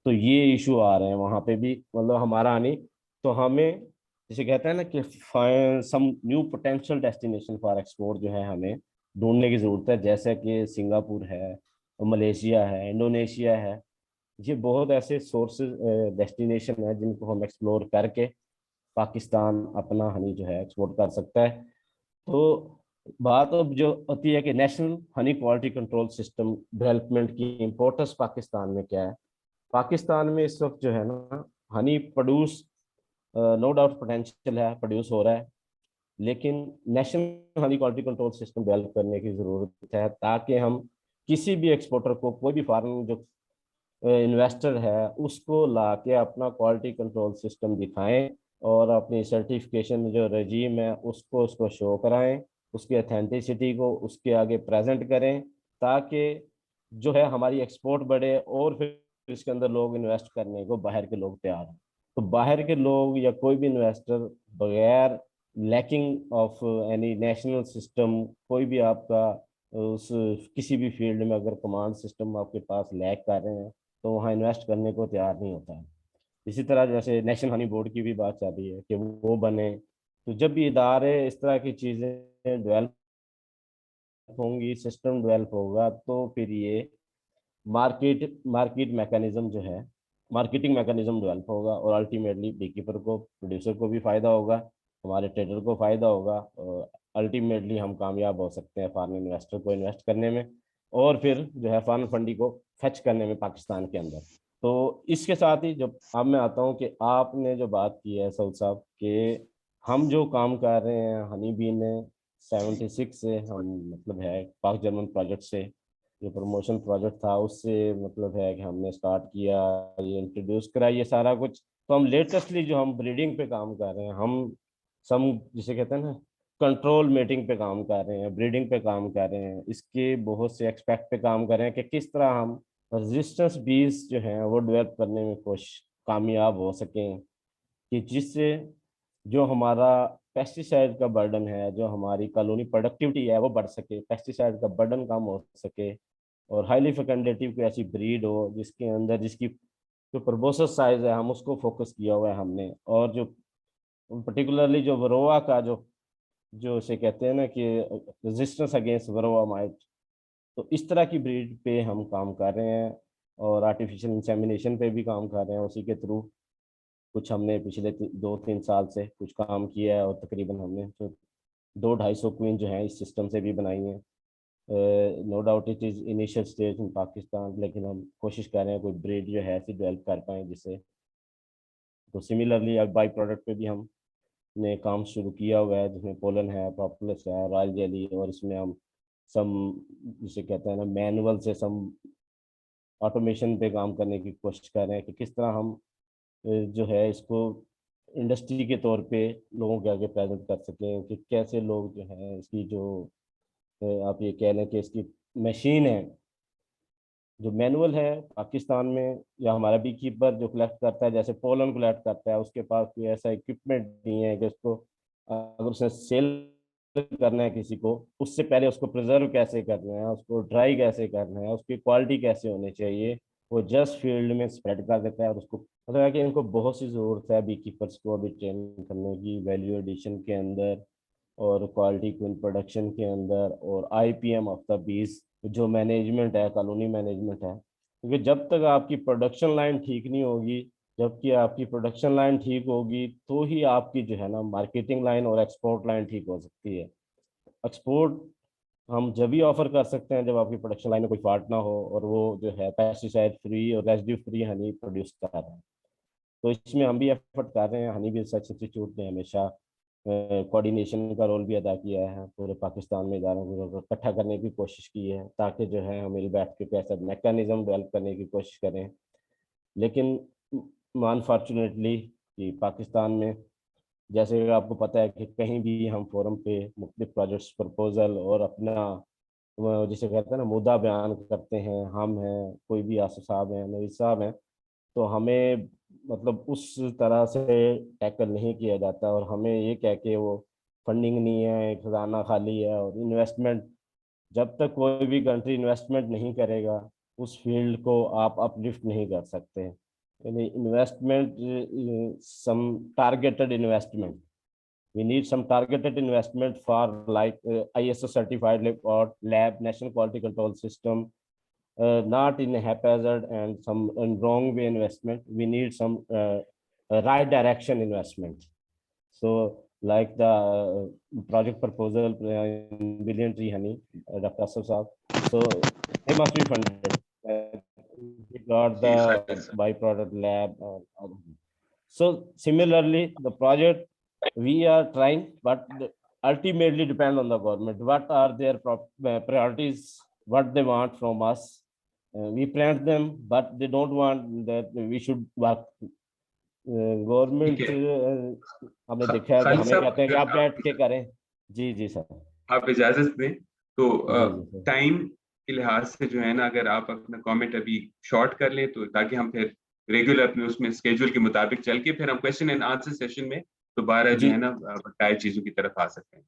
तो ये इशू आ रहे हैं वहाँ पे भी, मतलब हमारा नहीं। तो हमें जिसे कहते हैं ना कि some new potential destination for export जो है हमें ढूंढने की ज़रूरत है, जैसे कि सिंगापुर है, मलेशिया है, इंडोनेशिया है। ये बहुत ऐसे सोर्सेज डेस्टिनेशन है जिनको हम एक्सप्लोर करके पाकिस्तान अपना हनी जो है एक्सपोर्ट कर सकता है। तो बात अब जो होती है कि national honey quality control system development की इम्पोर्टेंस पाकिस्तान में क्या है। पाकिस्तान में इस वक्त जो है ना honey produce no doubt potential है, प्रोड्यूस हो रहा है, लेकिन national honey quality control system develop करने की ज़रूरत है ताकि हम किसी भी एक्सपोर्टर को, कोई भी फॉरेन जो इन्वेस्टर है उसको ला के अपना क्वालिटी कंट्रोल सिस्टम दिखाएं और अपनी सर्टिफिकेशन जो रजीम है उसको शो कराएं, उसकी अथेंटिसिटी को उसके आगे प्रेजेंट करें ताकि जो है हमारी एक्सपोर्ट बढ़े और फिर इसके अंदर लोग इन्वेस्ट करने को बाहर के लोग तैयार हैं। तो बाहर के लोग या कोई भी इन्वेस्टर बगैर lacking of any national system, कोई भी आपका उस किसी भी फील्ड में अगर कमांड सिस्टम आपके पास लैक कर रहे हैं तो वहाँ इन्वेस्ट करने को तैयार नहीं होता है। इसी तरह जैसे नेशनल हनी बोर्ड की भी बात चल रही है कि वो बने, तो जब भी इदारे इस तरह की चीज़ें डेवलप होंगी, सिस्टम डेवलप होगा, तो फिर ये मार्केट मैकेनिज्म जो है, मार्केटिंग मैकेनिज्म डेवलप होगा और अल्टीमेटली बीकीपर को, प्रोड्यूसर को भी फायदा होगा, हमारे ट्रेडर को फायदा होगा, और अल्टीमेटली हम कामयाब हो सकते हैं फॉरेन इन्वेस्टर को इन्वेस्ट करने में, और फिर जो है फॉरेन फंडिंग को फेच करने में पाकिस्तान के अंदर। तो इसके साथ ही जब अब मैं आता हूँ कि आपने जो बात की है सऊद साहब कि हम जो काम कर रहे हैं हनी बी ने 76 से हम मतलब है पाक जर्मन प्रोजेक्ट से, जो प्रमोशन प्रोजेक्ट था उससे मतलब है कि हमने स्टार्ट किया, ये इंट्रोड्यूस करा ये सारा कुछ। तो हम लेटेस्टली जो हम ब्रीडिंग पे काम कर रहे हैं, हम सम जिसे कहते हैं ना कंट्रोल मीटिंग पे काम कर रहे हैं, ब्रीडिंग पे काम कर रहे हैं, इसके बहुत से एक्सपेक्ट पे काम कर रहे हैं कि किस तरह हम रेजिस्टेंस बीज जो है वो डेवलप करने में कोशिश कामयाब हो सकें, कि जिससे जो हमारा पेस्टिसाइड का बर्डन है, जो हमारी कॉलोनी प्रोडक्टिविटी है वो बढ़ सके, पेस्टिसाइड का बर्डन कम हो सके, और हाईली फेकेंडेटिव कोई ऐसी ब्रीड हो जिसके अंदर जिसकी जो प्रोबोसस साइज है हम उसको फोकस किया हुआ है हमने, और जो पर्टिकुलरली जो वरोआ का जो जो इसे कहते हैं ना कि रेजिस्टेंस अगेंस्ट वरोआ माइट, तो इस तरह की ब्रीड पे हम काम कर रहे हैं, और आर्टिफिशियल इंसेमिनेशन पे भी काम कर रहे हैं उसी के थ्रू। कुछ हमने पिछले 2-3 साल से कुछ काम किया है, और तकरीबन हमने जो 200-250 क्वीन जो है इस सिस्टम से भी बनाई हैं। No doubt it is initial stage in Pakistan, लेकिन हम कोशिश कर रहे हैं कोई ब्रीड जो है ऐसी डेवलप कर पाएँ जिससे। तो सिमिलरली अब बाई प्रोडक्ट पे भी हमने काम शुरू किया हुआ है, जिसमें पोलन है, प्रोपोलिस है, रॉयल जेली, और इसमें हम सम जिसे कहते हैं ना मैनुअल से सम ऑटोमेशन पे काम करने की कोशिश कर रहे हैं कि किस तरह हम जो है इसको इंडस्ट्री के तौर पे लोगों के आगे प्रेजेंट कर सकें, कि कैसे लोग जो है इसकी जो आप ये कह लें कि इसकी मशीन है जो मैनुअल है पाकिस्तान में, या हमारा बी कीपर जो कलेक्ट करता है जैसे पोलन कलेक्ट करता है, उसके पास कोई ऐसा इक्विपमेंट नहीं है कि उसको अगर उसने सेल करना है किसी को, उससे पहले उसको प्रिजर्व कैसे करना है, उसको ड्राई कैसे करना है, उसकी क्वालिटी कैसे होनी चाहिए, वो जस्ट फील्ड में स्प्रेड कर देता है। और उसको मतलब है कि इनको बहुत सी ज़रूरत है बी कीपर्स को अभी ट्रेन करने की, वैल्यू एडिशन के अंदर और क्वालिटी क्वीन प्रोडक्शन के अंदर, और आईपीएम ऑफ द बीज जो मैनेजमेंट है, कॉलोनी मैनेजमेंट है। क्योंकि जब तक आपकी प्रोडक्शन लाइन ठीक नहीं होगी, जबकि आपकी प्रोडक्शन लाइन ठीक होगी तो ही आपकी जो है ना मार्केटिंग लाइन और एक्सपोर्ट लाइन ठीक हो सकती है। एक्सपोर्ट हम जब भी ऑफर कर सकते हैं जब आपकी प्रोडक्शन लाइन में कोई फॉल्ट ना हो, और वो जो है पेस्टिसाइड फ्री और रेजिड्यू फ्री हनी प्रोड्यूस कर रहा है। तो इसमें हम भी एफर्ट कर रहे हैं। हनी बी रिसर्च इंस्टीट्यूट ने हमेशा कोऑर्डिनेशन का रोल भी अदा किया है, पूरे पाकिस्तान में इदारों को इकट्ठा करने की कोशिश की है, ताकि जो है हम मिल बैठ के ऐसा मैकेनिज्म डेवलप करने की कोशिश करें। लेकिन अनफॉर्चुनेटली कि पाकिस्तान में जैसे कि आपको पता है कि कहीं भी हम फोरम पे मुख्तलिफ प्रोजेक्ट्स प्रपोजल और अपना वो जिसे कहते हैं ना मुद्दा बयान करते हैं, हम हैं, कोई भी आसिफ साहब हैं, नवीद साहब हैं, तो हमें मतलब उस तरह से टैकल नहीं किया जाता, और हमें ये कह के वो फंडिंग नहीं है, खजाना खाली है, और इन्वेस्टमेंट जब तक कोई भी कंट्री इन्वेस्टमेंट नहीं करेगा उस फील्ड को आप अपलिफ्ट नहीं कर सकते। यानी investment, some targeted investment, we need some targeted investment for like ISO certified lab national quality control system, not in a haphazard and some wrong way investment. We need some right direction investment. So like the project proposal in Billion Tree Honey, Dr. Asaf Saab, so they must be funded. We got the byproduct lab. So similarly the project we are trying, but ultimately depend on the government. What are their priorities, what they want from us. We plant them, but they don't want that we should work. Government हमने देखा है कि हमें कहते हैं कि आप बैठ के करें। जी जी सर, आप इजाजत दें तो जी टाइम के लिहाज से जो है ना, अगर आप अपना कमेंट अभी शॉर्ट कर लें तो ताकि हम फिर रेगुलर अपने उसमें स्केड्यूल के मुताबिक चल के फिर हम क्वेश्चन एंड आंसर सेशन में दोबारा जो जी है ना बताए चीजों की तरफ आ सकते हैं।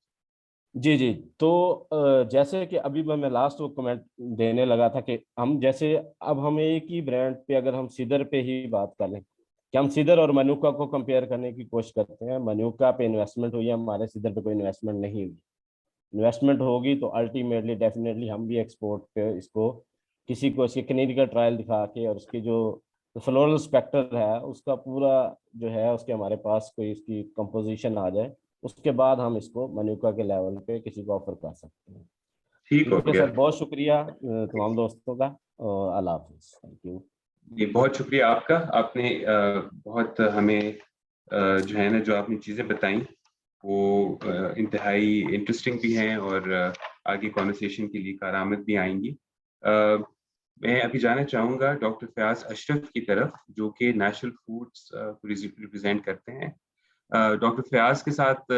जी जी। तो जैसे कि अभी मैं लास्ट वो कमेंट देने लगा था कि हम जैसे अब हम एक ही ब्रांड पे अगर हम सीडर पे ही बात कर लें कि हम सीडर और मनुका को कंपेयर करने की कोशिश करते हैं, मनुका पे इन्वेस्टमेंट हुई है, हमारे सीडर पे कोई इन्वेस्टमेंट नहीं हुई। इन्वेस्टमेंट होगी तो अल्टीमेटली डेफिनेटली हम भी एक्सपोर्ट पे इसको किसी को इसके क्लिनिकल ट्रायल दिखा के और उसकी जो फ्लोरल स्पेक्टर है उसका पूरा जो है उसके हमारे पास कोई इसकी कंपोजिशन आ जाए, उसके बाद हम इसको मनुका के लेवल पे किसी को ऑफर कर सकते हैं। ठीक ठीक हो है गया। सर, बहुत शुक्रिया तमाम दोस्तों का, और अल्लाह हाफिज, थैंक यू। ये बहुत शुक्रिया आपका, आपने बहुत हमें जो है ना, जो आपने चीज़ें बताई वो इंतहाई इंटरेस्टिंग भी हैं और आगे कॉन्वर्सेशन के लिए कारआमद भी आएंगी। मैं अभी जाना चाहूँगा डॉक्टर फयाज अशरफ की तरफ, जो कि नेशनल फूड्स को रिप्रेजेंट करते हैं। डॉक्टर फयाज के साथ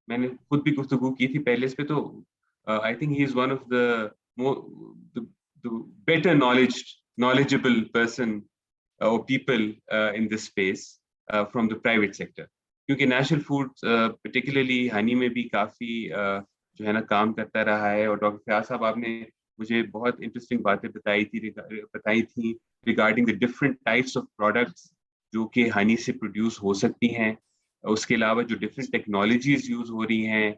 मैंने खुद भी गुफ्तगू की थी पहले इस पे, तो I think he is one of the better knowledgeable person or people in this space from the private sector, क्योंकि नेशनल फूड particularly हनी में भी काफ़ी जो है ना काम करता रहा है। और डॉक्टर फयाज साहब, आपने मुझे बहुत इंटरेस्टिंग बातें बताई थी regarding the different types of products जो कि हनी से प्रोड्यूस हो सकती हैं। उसके अलावा जो डिफरेंट टेक्नोलॉजीज यूज हो रही हैं,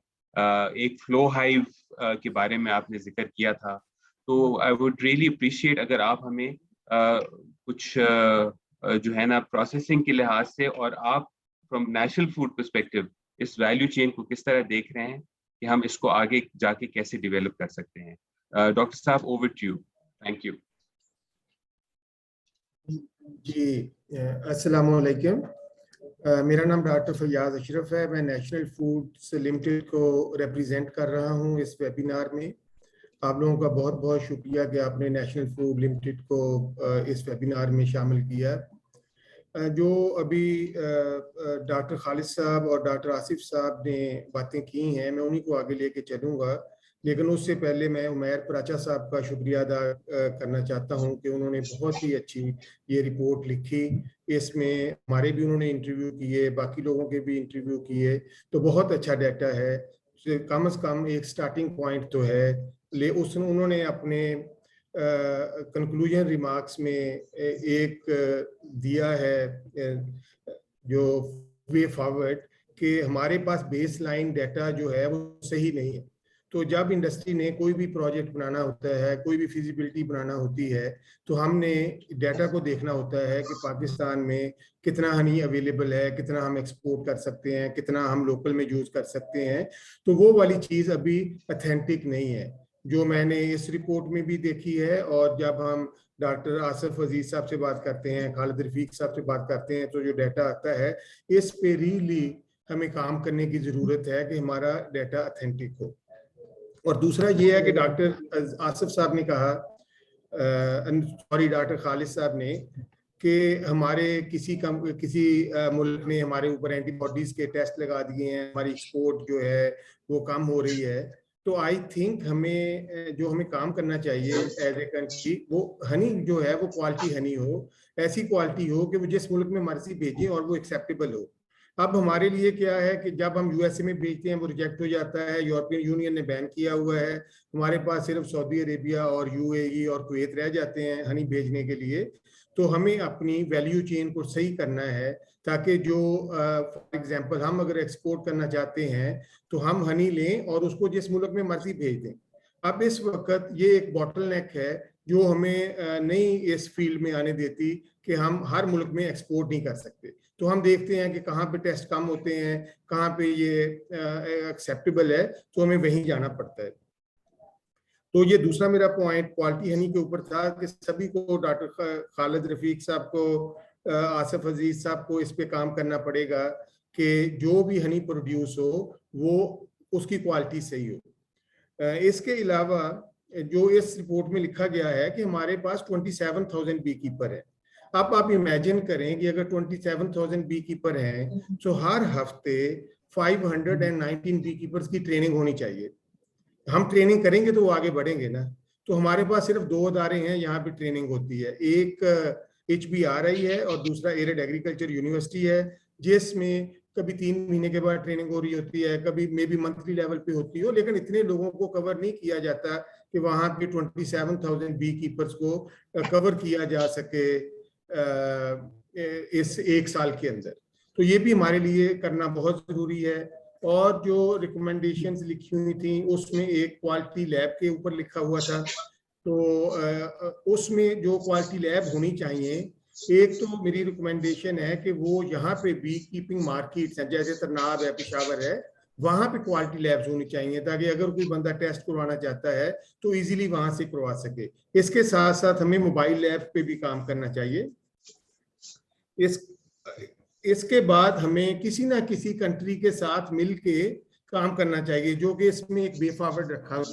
एक फ्लो हाइव के बारे में आपने जिक्र किया था। तो आई वुड रियली अप्रिशिएट अगर आप हमें कुछ जो है ना प्रोसेसिंग के लिहाज से, और आप फ्रॉम नेशनल फूड पर्सपेक्टिव इस वैल्यू चेन को किस तरह देख रहे हैं कि हम इसको आगे जाके कैसे डेवलप कर सकते हैं। डॉक्टर साहब, over to you. Thank you. जी, अस्सलाम वालेकुम। मेरा नाम डॉक्टर फयाज अशरफ है। मैं नेशनल फूड्स लिमिटेड को रिप्रेजेंट कर रहा हूं इस वेबिनार में। आप लोगों का बहुत बहुत शुक्रिया कि आपने नेशनल फूड लिमिटेड को इस वेबिनार में शामिल किया। जो अभी डॉक्टर खालिद साहब और डॉक्टर आसिफ साहब ने बातें की हैं, मैं उन्हीं को आगे लेके चलूँगा, लेकिन उससे पहले मैं उमैर पराचा साहब का शुक्रिया अदा करना चाहता हूं कि उन्होंने बहुत ही अच्छी ये रिपोर्ट लिखी। इसमें हमारे भी उन्होंने इंटरव्यू किए, बाकी लोगों के भी इंटरव्यू किए, तो बहुत अच्छा डाटा है। कम से कम एक स्टार्टिंग पॉइंट तो है। उन्होंने अपने कंक्लूजन रिमार्क्स में एक दिया है जो वे फॉरवर्ड, कि हमारे पास बेसलाइन डाटा जो है वो सही नहीं है। तो जब इंडस्ट्री ने कोई भी प्रोजेक्ट बनाना होता है, कोई भी फिजिबिलिटी बनाना होती है, तो हमने डाटा को देखना होता है कि पाकिस्तान में कितना हनी अवेलेबल है, कितना हम एक्सपोर्ट कर सकते हैं, कितना हम लोकल में यूज कर सकते हैं। तो वो वाली चीज़ अभी ऑथेंटिक नहीं है, जो मैंने इस रिपोर्ट में भी देखी है। और जब हम डॉक्टर आसिफ अजीज साहब से बात करते हैं, खालिद रफीक साहब से बात करते हैं, तो जो डाटा आता है इस पे रियली हमें काम करने की ज़रूरत है कि हमारा डाटा ऑथेंटिक हो। और दूसरा ये है कि डॉक्टर आसिफ साहब ने कहा, सॉरी डॉक्टर खालिद साहब ने, कि हमारे किसी मुल्क ने हमारे ऊपर एंटीबॉडीज के टेस्ट लगा दिए हैं, हमारी एक्सपोर्ट जो है वो कम हो रही है। तो आई थिंक हमें जो हमें काम करना चाहिए एज ए कंट्री, वो हनी जो है वो क्वालिटी हनी हो, ऐसी क्वालिटी हो कि वो जिस मुल्क में मर्जी भेजें और वो एक्सेप्टेबल हो। अब हमारे लिए क्या है कि जब हम यूएसए में भेजते हैं वो रिजेक्ट हो जाता है, यूरोपियन यूनियन ने बैन किया हुआ है, हमारे पास सिर्फ सऊदी अरेबिया और यूएई और कुवैत रह जाते हैं हनी भेजने के लिए। तो हमें अपनी वैल्यू चेन को सही करना है, ताकि जो फॉर एग्जांपल हम अगर एक्सपोर्ट करना चाहते हैं तो हम हनी लें और उसको जिस मुल्क में मर्जी भेज दें। अब इस वक्त ये एक बॉटलनेक है जो हमें नहीं इस फील्ड में आने देती कि हम हर मुल्क में एक्सपोर्ट नहीं कर सकते। तो हम देखते हैं कि कहाँ पे टेस्ट कम होते हैं, कहाँ पे ये एक्सेप्टेबल है, तो हमें वहीं जाना पड़ता है। तो ये दूसरा मेरा पॉइंट क्वालिटी हनी के ऊपर था कि सभी को, डॉक्टर खालिद रफीक साहब को, आसिफ अजीज साहब को इस पे काम करना पड़ेगा कि जो भी हनी प्रोड्यूस हो वो उसकी क्वालिटी सही हो। इसके अलावा जो इस रिपोर्ट में लिखा गया है कि हमारे पास 27,000 बी कीपर है। अब आप इमेजिन करें कि अगर 27,000 बी कीपर हैं तो हर हफ्ते 519 बी कीपर्स की ट्रेनिंग होनी चाहिए। हम ट्रेनिंग करेंगे तो वो आगे बढ़ेंगे ना। तो हमारे पास सिर्फ 2 अदारे हैं यहाँ पे ट्रेनिंग होती है, एक HBRI है और दूसरा एरिड एग्रीकल्चर यूनिवर्सिटी है, जिसमें कभी 3 महीने के बाद ट्रेनिंग हो रही होती है, कभी मे बी मंथली लेवल पे होती हो, लेकिन इतने लोगों को कवर नहीं किया जाता कि वहां पे 27,000 बी कीपर्स को कवर किया जा सके इस 1 साल के अंदर। तो ये भी हमारे लिए करना बहुत जरूरी है। और जो रिकमेंडेशंस लिखी हुई थी उसमें एक क्वालिटी लैब के ऊपर लिखा हुआ था, तो उसमें जो क्वालिटी लैब होनी चाहिए, एक तो मेरी रिकमेंडेशन है कि वो यहाँ पे बी कीपिंग मार्केट्स हैं, जैसे तरनाब है, पेशावर है, वहां पे क्वालिटी लैब्स होनी चाहिए, ताकि अगर कोई बंदा टेस्ट करवाना चाहता है तो इजीली वहां से करवा सके। इसके साथ साथ हमें मोबाइल लैब पे भी काम करना चाहिए। इसके बाद हमें किसी ना किसी कंट्री के साथ मिलके काम करना चाहिए, जो कि इसमें एक वे फॉरवर्ड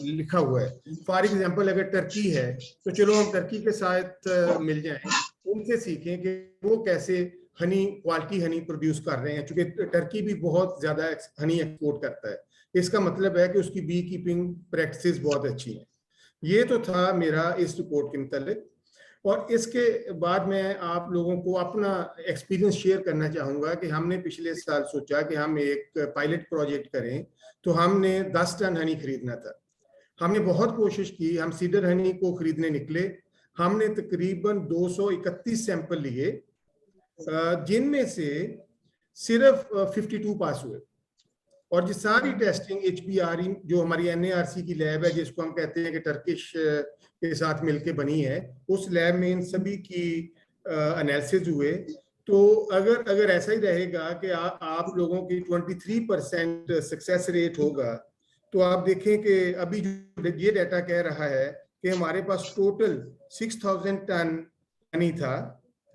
लिखा हुआ है। फॉर एग्जांपल अगर टर्की है तो चलो हम टर्की के साथ मिल जाएं, उनसे सीखें कि वो कैसे हनी क्वालिटी हनी प्रोड्यूस कर रहे हैं, क्योंकि टर्की भी बहुत ज्यादा हनी एक्सपोर्ट करता है। इसका मतलब है कि उसकी बी कीपिंग प्रैक्टिसेस बहुत अच्छी हैं। ये तो था मेरा इस रिपोर्ट के मुतालिक। और इसके बाद मैं आप लोगों को अपना एक्सपीरियंस शेयर करना चाहूँगा कि हमने पिछले साल सोचा कि हम एक पायलट प्रोजेक्ट करें, तो हमने 10 टन हनी खरीदना था। हमने बहुत कोशिश की, हम सीडर हनी को खरीदने निकले, हमने तकरीबन 231 सैंपल लिए, जिनमें से सिर्फ 52 पास हुए। और ये सारी टेस्टिंग HPRE जो हमारी NARC की लैब है, जिसको हम कहते हैं कि टर्किश के साथ मिलके बनी है, उस लैब में इन सभी की एनालिसिस हुए। तो अगर ऐसा ही रहेगा कि आप लोगों की 23% सक्सेस रेट होगा, तो आप देखें कि अभी जो ये डाटा कह रहा है कि हमारे पास टोटल 6,000 टन हनी था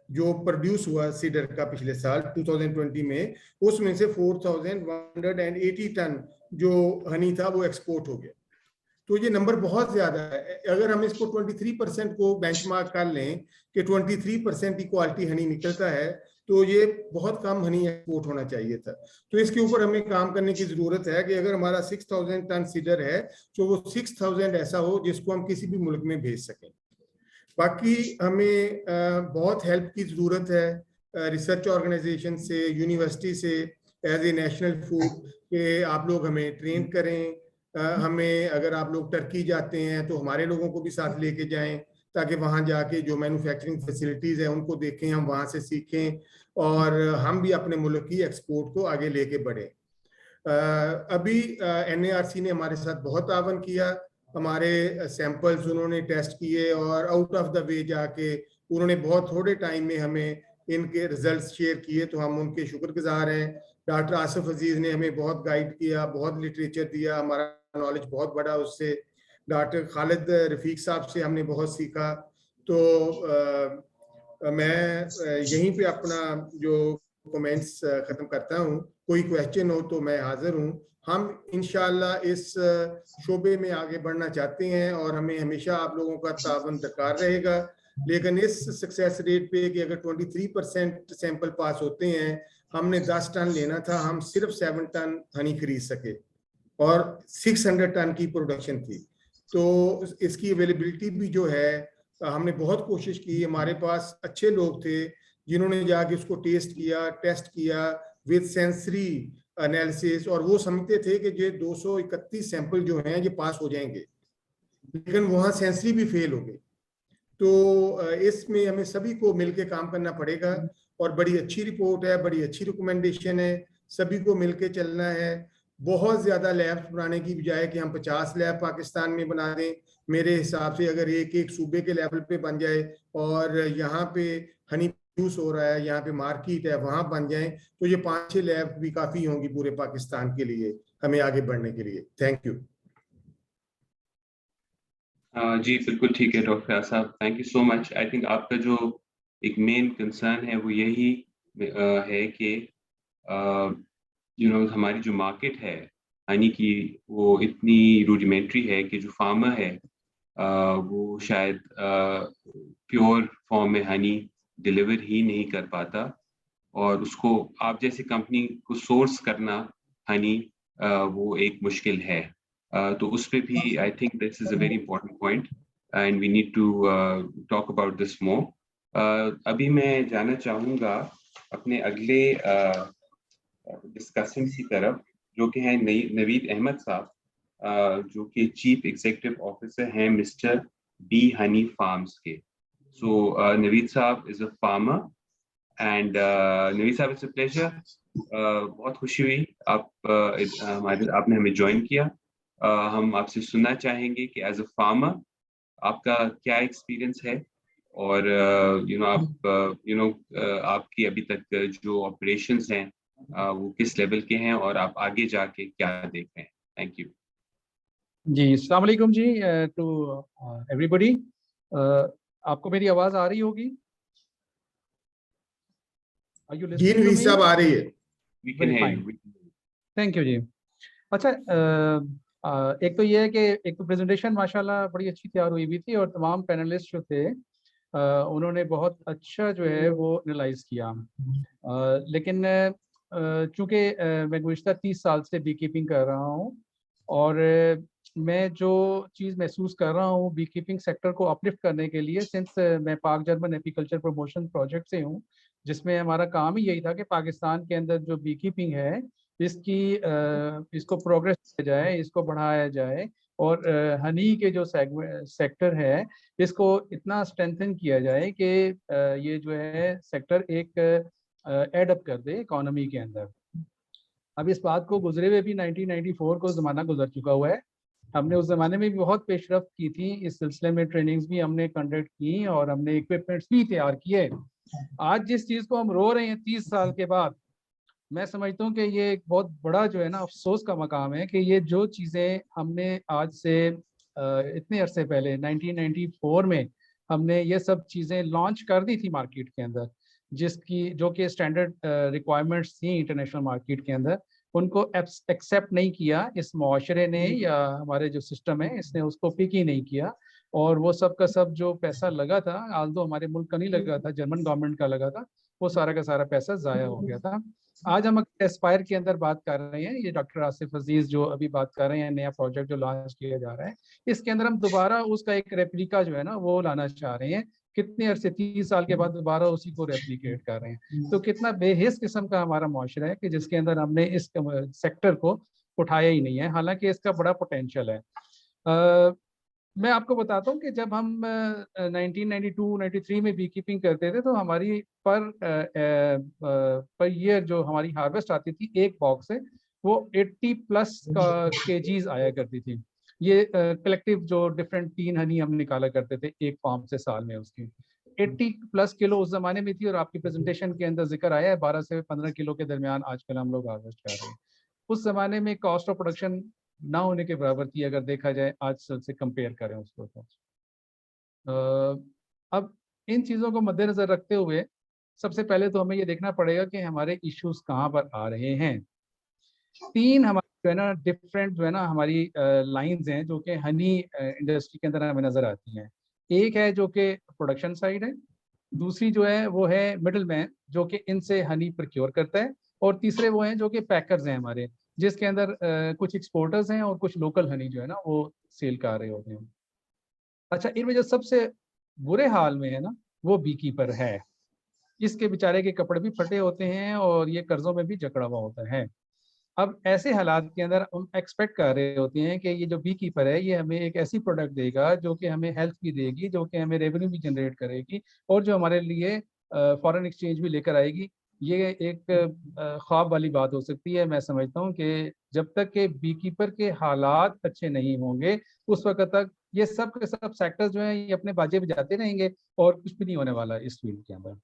जो प्रोड्यूस हुआ सीडर का पिछले साल 2020 में, उसमें से 4,180 टन जो हनी था वो एक्सपोर्ट हो गया। तो ये नंबर बहुत ज्यादा है। अगर हम इसको 23% को बेंचमार्क कर लें कि 23% की क्वालिटी हनी निकलता है, तो ये बहुत कम हनी एक्सपोर्ट होना चाहिए था। तो इसके ऊपर हमें काम करने की जरूरत है कि अगर हमारा 6,000 टन सीडर है तो वो 6,000 ऐसा हो जिसको हम किसी भी मुल्क में भेज सकें। बाकी हमें बहुत हेल्प की ज़रूरत है रिसर्च ऑर्गेनाइजेशन से, यूनिवर्सिटी से, एज ए नेशनल फूड के आप लोग हमें ट्रेन करें। हमें अगर आप लोग टर्की जाते हैं तो हमारे लोगों को भी साथ लेके जाएं, ताकि वहाँ जाके जो मैन्युफैक्चरिंग फैसिलिटीज़ हैं उनको देखें, हम वहाँ से सीखें और हम भी अपने मुल्क की एक्सपोर्ट को आगे लेके बढ़ें। अभी NARC ने हमारे साथ बहुत तावन किया, हमारे सैंपल्स उन्होंने टेस्ट किए और आउट ऑफ द वे जाके उन्होंने बहुत थोड़े टाइम में हमें इनके रिजल्ट्स शेयर किए, तो हम उनके शुक्रगुजार हैं। डॉक्टर आसिफ अजीज ने हमें बहुत गाइड किया, बहुत लिटरेचर दिया, हमारा नॉलेज बहुत बढ़ा उससे। डॉक्टर खालिद रफीक साहब से हमने बहुत सीखा। तो मैं यहीं पे अपना जो कमेंट्स ख़त्म करता हूँ। कोई क्वेश्चन हो तो मैं हाजिर हूँ। हम इंशाल्लाह इस शोबे में आगे बढ़ना चाहते हैं और हमें हमेशा आप लोगों का तावन दरकार रहेगा, लेकिन इस सक्सेस रेट पे कि अगर 23% सैंपल पास होते हैं, हमने 10 टन लेना था, हम सिर्फ 7 टन हनी खरीद सके और 600 टन की प्रोडक्शन थी। तो इसकी अवेलेबिलिटी भी जो है हमने बहुत कोशिश की। हमारे पास अच्छे लोग थे जिन्होंने जाके उसको टेस्ट किया, टेस्ट किया विद सेंसरी एनालिसिस, और वो समझते थे कि ये 231 सैंपल जो हैं ये पास हो जाएंगे, लेकिन वहाँ सेंसरी भी फेल हो गई। तो इसमें हमें सभी को मिलके काम करना पड़ेगा और बड़ी अच्छी रिपोर्ट है, बड़ी अच्छी रिकमेंडेशन है, सभी को मिलके चलना है। बहुत ज्यादा लैब्स बनाने की बजाय कि हम 50 लैब पाकिस्तान में बना दें, मेरे हिसाब से अगर एक एक सूबे के लेवल पे बन जाए और यहाँ पे हनी यूज हो रहा है, यहाँ पे मार्केट है, वहां बन जाए, तो ये 5-6 लैब भी काफी होंगी पूरे पाकिस्तान के लिए हमें आगे बढ़ने के लिए। Thank you. जी बिल्कुल ठीक है डॉक्टर फयाज साहब, thank you so much. I think आपका जो एक मेन कंसर्न है वो यही है कि हमारी जो मार्केट है हनी की वो इतनी रूडिमेंट्री है कि जो फार्मर है वो शायद प्योर फॉर्म में हनी डिलीवर ही नहीं कर पाता, और उसको आप जैसे कंपनी को सोर्स करना हनी वो एक मुश्किल है। तो उस पे भी I think this is a very important point and we need to talk about this more. अभी मैं जाना चाहूँगा अपने अगले डिस्कसेंट्स की तरफ, जो कि हैं नवीद अहमद साहब, जो कि चीफ एग्जीक्यूटिव ऑफिसर हैं मिस्टर बी हनी फार्म्स के। सो नवीद साहब is a farmer and Naveed साहब इट्स अ प्लेजर, बहुत खुशी हुई आपने हमें ज्वाइन किया। हम आपसे सुनना चाहेंगे कि एज अ फार्मर आपका क्या एक्सपीरियंस है, और आपकी अभी तक जो ऑपरेशंस हैं वो किस लेवल के हैं, और आप आगे जाके क्या देख रहे हैं। थैंक यू जी। अस्सलाम वालेकुम जी टू एवरीबॉडी। आपको मेरी आवाज आ रही होगी? Are you ji listening to Naveed me? साहब आ रही है। We can Very hear fine. You. Thank you जी। अच्छा, एक तो ये है कि एक तो प्रेजेंटेशन माशाल्लाह बड़ी अच्छी तैयार हुई थी, और तमाम पैनलिस्ट जो थे उन्होंने बहुत अच्छा जो है वो एनालाइज किया। लेकिन चूंकि मैं गुज़िश्ता 30 साल से बी कीपिंग कर रहा हूँ, और मैं जो चीज़ महसूस कर रहा हूँ बी कीपिंग सेक्टर को अपलिफ्ट करने के लिए, सिंस मैं पाक जर्मन एपीकल्चर प्रमोशन प्रोजेक्ट से हूँ, जिसमें हमारा काम ही यही था कि पाकिस्तान के अंदर जो बी कीपिंग है इसको प्रोग्रेस किया जाए, इसको बढ़ाया जाए, और हनी के जो सेक्टर है इसको इतना स्ट्रेंथन किया जाए कि ये जो है सेक्टर एक एडअप कर दे इकोनॉमी के अंदर। अब इस बात को गुजरे हुए भी 1994 को ज़माना गुजर चुका हुआ है। हमने उस ज़माने में भी बहुत पेशरफ्त की थी, इस सिलसिले में ट्रेनिंग्स भी हमने कंडक्ट की और हमने इक्विपमेंट्स भी तैयार किए। आज जिस चीज़ को हम रो रहे हैं 30 साल के बाद, मैं समझता हूँ कि ये एक बहुत बड़ा जो है ना अफसोस का मकाम है कि ये जो चीज़ें हमने आज से इतने अरसे पहले 1994 में हमने ये सब चीज़ें लॉन्च कर दी थी मार्केट के अंदर, जो कि स्टैंडर्ड रिक्वायरमेंट्स थी इंटरनेशनल मार्केट के अंदर, उनको एक्सेप्ट नहीं किया इस मुआशरे ने, या हमारे जो सिस्टम है इसने उसको पिक ही नहीं किया। और वो सब का सब जो पैसा लगा था, आल्दो हमारे मुल्क का नहीं लगा था, जर्मन गवर्नमेंट का लगा था, वो सारा का सारा पैसा ज़ाया हो गया था। आज हम एस्पायर के अंदर बात कर रहे हैं, ये डॉक्टर आसिफ अजीज जो अभी बात कर रहे हैं, नया प्रोजेक्ट जो लॉन्च किया जा रहा है, इसके अंदर हम दोबारा उसका एक रेप्लिका जो है ना वो लाना चाह रहे हैं। कितने अरसे 30 साल के बाद दोबारा उसी को रेप्लिकेट कर रहे हैं। तो कितना बेहिस किस्म का हमारा मुआशरा है कि जिसके अंदर हमने इस सेक्टर को उठाया ही नहीं है, हालांकि इसका बड़ा पोटेंशियल है। मैं आपको बताता हूँ कि जब हम 1992-93 में बी कीपिंग करते थे तो हमारी पर ईयर जो हमारी हार्वेस्ट आती थी एक बॉक्स से, वो 80+ केजीज आया करती थी। ये कलेक्टिव जो डिफरेंट 3 हनी हम निकाला करते थे एक फार्म से साल में, उसकी 80+ किलो उस जमाने में थी, और आपकी प्रेजेंटेशन के अंदर जिक्र आया है 12 से 15 किलो के दरमियान आजकल हम लोग हार्वेस्ट कर रहे हैं। उस जमाने में कॉस्ट ऑफ प्रोडक्शन ना होने के बराबर थी अगर देखा जाए आज से कंपेयर करें उसको। अब इन चीज़ों को मद्देनजर रखते हुए सबसे पहले तो हमें ये देखना पड़ेगा कि हमारे इश्यूज कहाँ पर आ रहे हैं। 3 हमारी जो है ना डिफरेंट जो है ना हमारी लाइंस हैं जो कि हनी इंडस्ट्री के अंदर हमें नजर आती हैं। एक है जो कि प्रोडक्शन साइड है, दूसरी जो है वो है मिडल मैन जो कि इनसे हनी प्रोक्योर करता है, और तीसरे वो हैं जो कि पैकर्स हैं हमारे, जिसके अंदर कुछ एक्सपोर्टर्स हैं और कुछ लोकल हनी जो है ना वो सेल कर रहे होते हैं। अच्छा, इनमें जो सबसे बुरे हाल में है ना वो बी कीपर है। इसके बेचारे के कपड़े भी फटे होते हैं और ये कर्जों में भी जकड़ा हुआ होता है। अब ऐसे हालात के अंदर हम एक्सपेक्ट कर रहे होते हैं कि ये जो बी कीपर है ये हमें एक ऐसी प्रोडक्ट देगा जो कि हमें हेल्थ भी देगी, जो कि हमें रेवेन्यू भी जनरेट करेगी, और जो हमारे लिए फॉरेन एक्सचेंज भी लेकर आएगी। ये एक ख्वाब वाली बात हो सकती है। मैं समझता हूँ कि जब तक के बी कीपर के हालात अच्छे नहीं होंगे उस वक्त तक ये सब के सब सेक्टर्स जो हैं ये अपने बाजे बजाते रहेंगे और कुछ भी नहीं होने वाला इस फील्ड के अंदर।